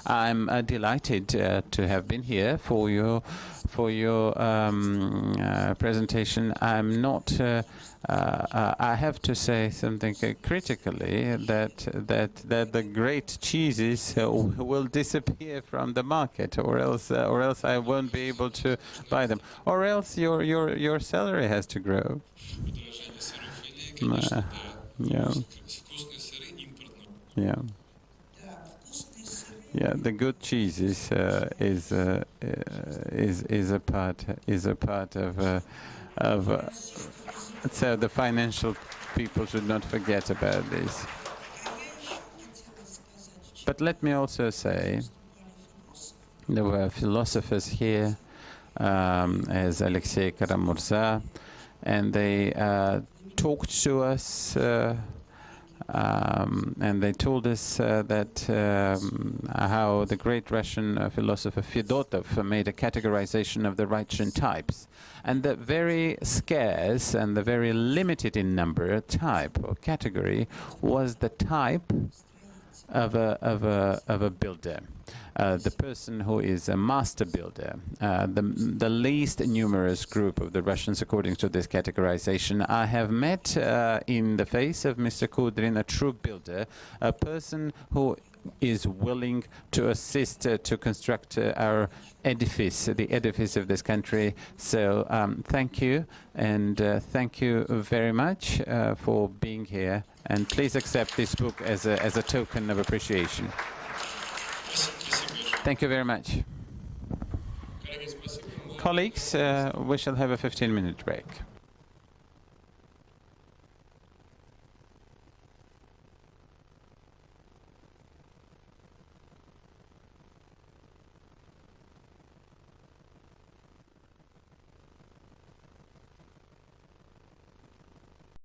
I'm delighted to have been here for your presentation. I'm not. I have to say something critically, that the great cheeses will disappear from the market, or else I won't be able to buy them, or else your salary has to grow. Yeah, the good cheeses is a part of. So the financial people should not forget about this. But let me also say, there were philosophers here, as Alexey Kudrin, and they talked to us, and they told us that how the great Russian philosopher Fedotov made a categorization of the Russian types, and the very scarce and the very limited in number type or category was the type of a builder. The person who is a master builder, the least numerous group of the Russians according to this categorization. I have met in the face of Mr. Kudrin a true builder, a person who is willing to assist to construct our edifice, the edifice of this country. So thank you, and thank you very much for being here, and please accept this book as a token of appreciation. Thank you very much. Colleagues, we shall have a 15-minute break.